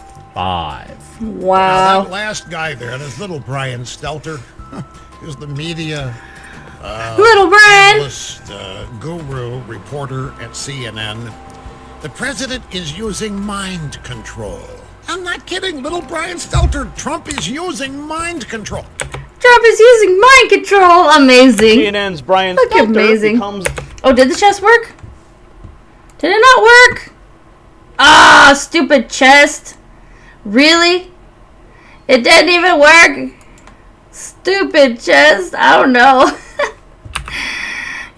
Wow. Now, that last guy there, this little Brian Stelter, is the media Little Brian. analyst, guru, reporter at CNN. The president is using mind control. I'm not kidding. Little Brian Stelter, Trump is using mind control. Trump is using mind control. Amazing. CNN's Brian Look Stelter amazing. becomes... Oh, did the chest work? Did it not work? Ah, stupid chest. Really? It didn't even work. Stupid chest. I don't know.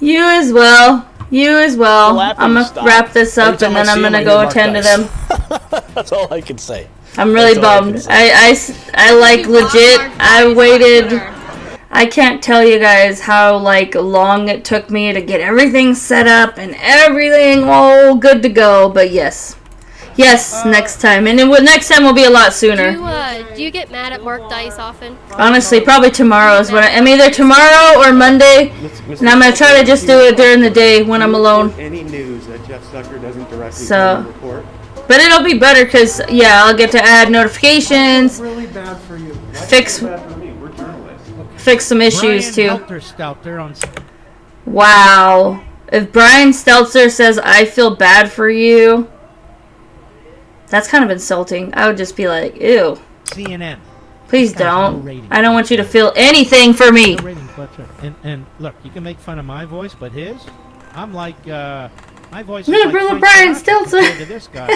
You as well. You as well. I'm gonna wrap this up and then I'm gonna go attend to them. That's all I can say. I'm really bummed. I like legit. I waited. I can't tell you guys how like long it took me to get everything set up and everything all good to go. But yes, next time, and next time will be a lot sooner. Do you get mad at Mark Dice often? Honestly, probably tomorrow is when I'm either tomorrow or Monday, and I'm gonna try to just do it during the day when I'm alone. Any news that Jeff Zucker doesn't directly report? But it'll be better because I'll get to add notifications. Really bad for you. Fix some issues too. Stelter. Wow. If Brian Stelter says I feel bad for you, that's kind of insulting. I would just be like, ew. CNN. Please don't. I don't want you to feel anything for me. And look, you can make fun of my voice, but his, I'm like, my voice is Little like brother Frank Brian Sinatra Stelter. compared to this guy.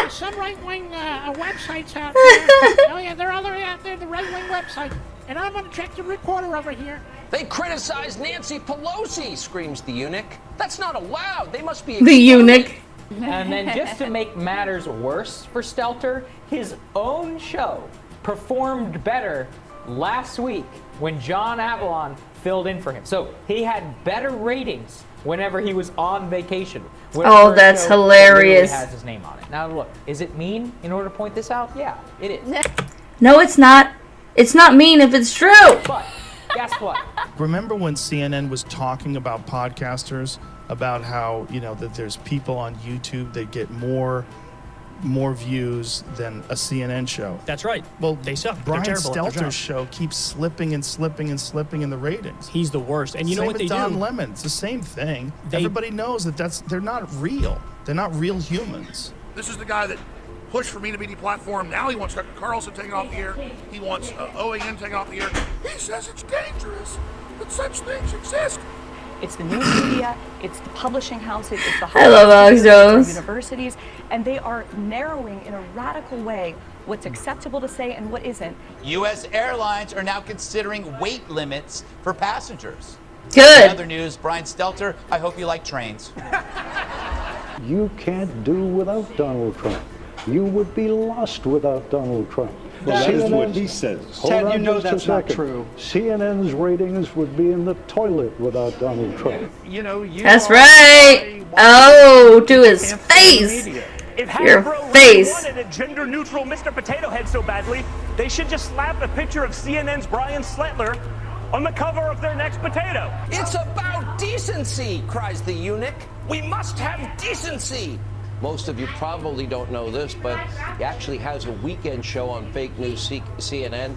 Some right-wing websites out there. Oh yeah, they're all the way out there, the right-wing website. And I'm an objective reporter over here. They criticize Nancy Pelosi, screams the eunuch. That's not allowed. They must be The eunuch. And then just to make matters worse for Stelter, his own show performed better last week when John Avalon filled in for him. So he had better ratings whenever he was on vacation. Oh, that's hilarious. Has his name on it. Now look, is it mean in order to point this out? Yeah, it is. No, it's not. It's not mean if it's true. But guess what? Remember when CNN was talking about podcasters, about how, that there's people on YouTube that get more views than a CNN show? That's right. Well, they suck. Brian They're terrible at their Stelter's show keeps slipping and slipping and slipping in the ratings. He's the worst. And you know what they Don do? Lemon, it's the same thing. Everybody knows that they're not real. They're not real humans. This is the guy that pushed for me to be deplatformed. Now he wants Tucker Carlson taken off the air. He wants OAN taken off the air. He says it's dangerous that such things exist. It's the news media, it's the publishing houses, it's the I love Alex Jones. universities, and they are narrowing in a radical way what's acceptable to say and what isn't. U.S. airlines are now considering weight limits for passengers. Good. In other news, Brian Stelter, I hope you like trains. You can't do without Donald Trump. You would be lost without Donald Trump. That is what he says. Ted, you know that's not true. CNN's ratings would be in the toilet without Donald Trump. That's right. Oh, to his face. If Your Hasbro face. really wanted a gender-neutral Mr. Potato Head so badly, they should just slap a picture of CNN's Brian Stelter on the cover of their next potato. It's about decency, cries the eunuch. We must have decency. Most of you probably don't know this, but he actually has a weekend show on fake news CNN.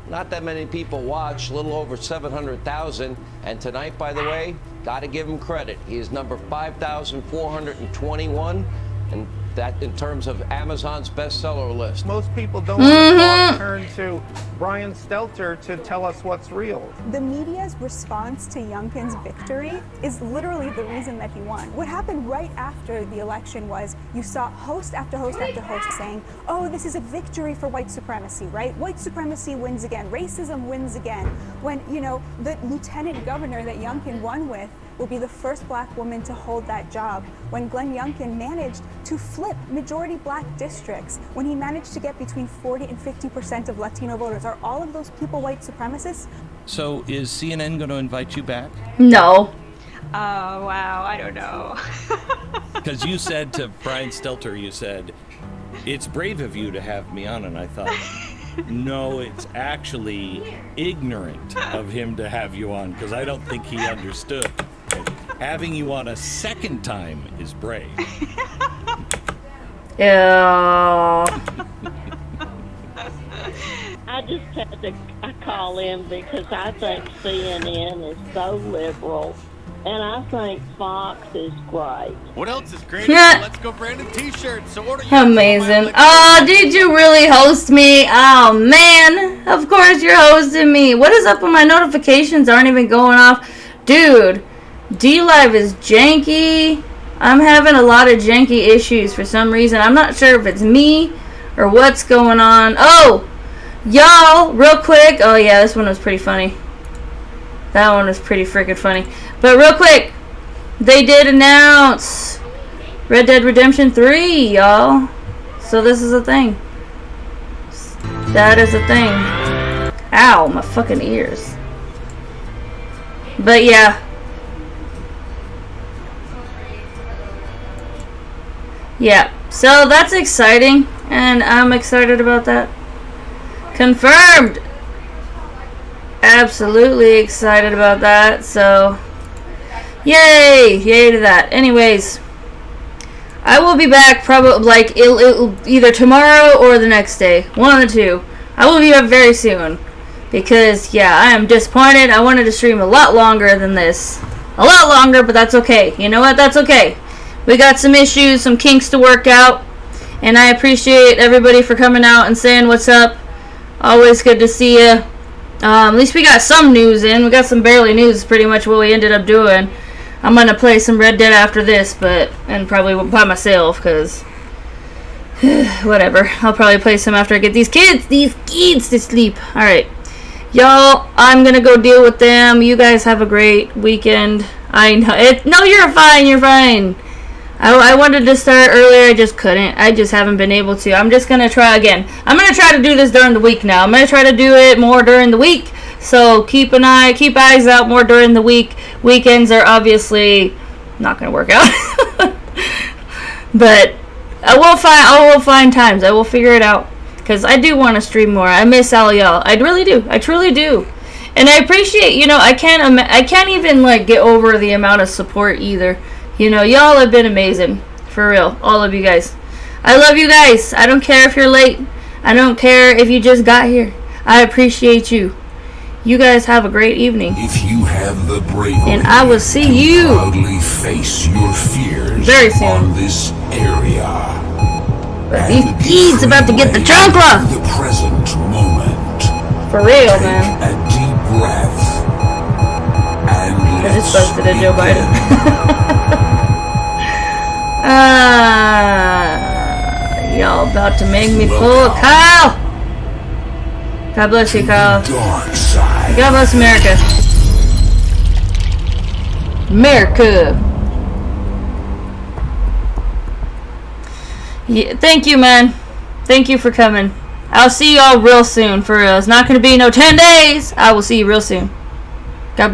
Not that many people watch, a little over 700,000. And tonight, by the way, got to give him credit. He is number 5,421, and that in terms of Amazon's bestseller list. Most people don't want to turn to Brian Stelter to tell us what's real. The media's response to Youngkin's victory is literally the reason that he won. What happened right after the election was you saw host after host after host saying, oh, this is a victory for white supremacy, right? White supremacy wins again. Racism wins again. When, the lieutenant governor that Youngkin won with will be the first black woman to hold that job. When Glenn Youngkin managed to flip majority black districts, when he managed to get between 40 and 50% of Latino voters, are all of those people white supremacists? So is CNN going to invite you back? No. Oh, wow, I don't know. Because you said to Brian Stelter, you said, it's brave of you to have me on, and I thought, no, it's actually ignorant of him to have you on, because I don't think he understood. Having you on a second time is brave. Yeah. I just had to call in because I think CNN is so liberal And I think Fox is great. What else is great? Yeah. Let's Go Brandon t-shirts. So order your Amazing. Oh, did you really host me? Oh, man. Of course you're hosting me. What is up with my notifications aren't even going off? Dude, D-Live is janky. I'm having a lot of janky issues for some reason. I'm not sure if it's me or what's going on. Oh, y'all, real quick. Oh, yeah, this one was pretty funny. That one was pretty freaking funny. But real quick, they did announce Red Dead Redemption 3, y'all. So this is a thing. That is a thing. Ow, my fucking ears. But yeah. Yeah, so that's exciting, and I'm excited about that. Confirmed! Absolutely excited about that, so yay! Yay to that. Anyways, I will be back probably like it'll either tomorrow or the next day. One of the two. I will be back very soon. Because, yeah, I am disappointed. I wanted to stream a lot longer than this. A lot longer, but that's okay. You know what? That's okay. We got some issues, some kinks to work out. And I appreciate everybody for coming out and saying what's up. Always good to see you. At least we got some news in. We got some barely news, pretty much what we ended up doing. I'm going to play some Red Dead after this, and probably by myself, because whatever. I'll probably play some after I get these kids to sleep. Alright. Y'all, I'm going to go deal with them. You guys have a great weekend. I know. No, you're fine. I wanted to start earlier. I just couldn't. I just haven't been able to. I'm just going to try again. I'm going to try to do this during the week now. I'm going to try to do it more during the week. So keep eyes out more during the week. Weekends are obviously not going to work out. But I will find times. I will figure it out. Because I do want to stream more. I miss all y'all. I really do. I truly do. And I appreciate, I can't even like get over the amount of support either. Y'all have been amazing. For real. All of you guys. I love you guys. I don't care if you're late. I don't care if you just got here. I appreciate you. You guys have a great evening. If you have the bravery, and I will see you proudly face your fears very soon on this area. But these kids about to get the chocolate. The present moment. For real, man. A deep breath. And I just busted a Joe Biden. Y'all about to make me pull Kyle. God bless you, Kyle. God bless America. America. Yeah, thank you, man. Thank you for coming. I'll see y'all real soon, for real. It's not going to be no 10 days. I will see you real soon.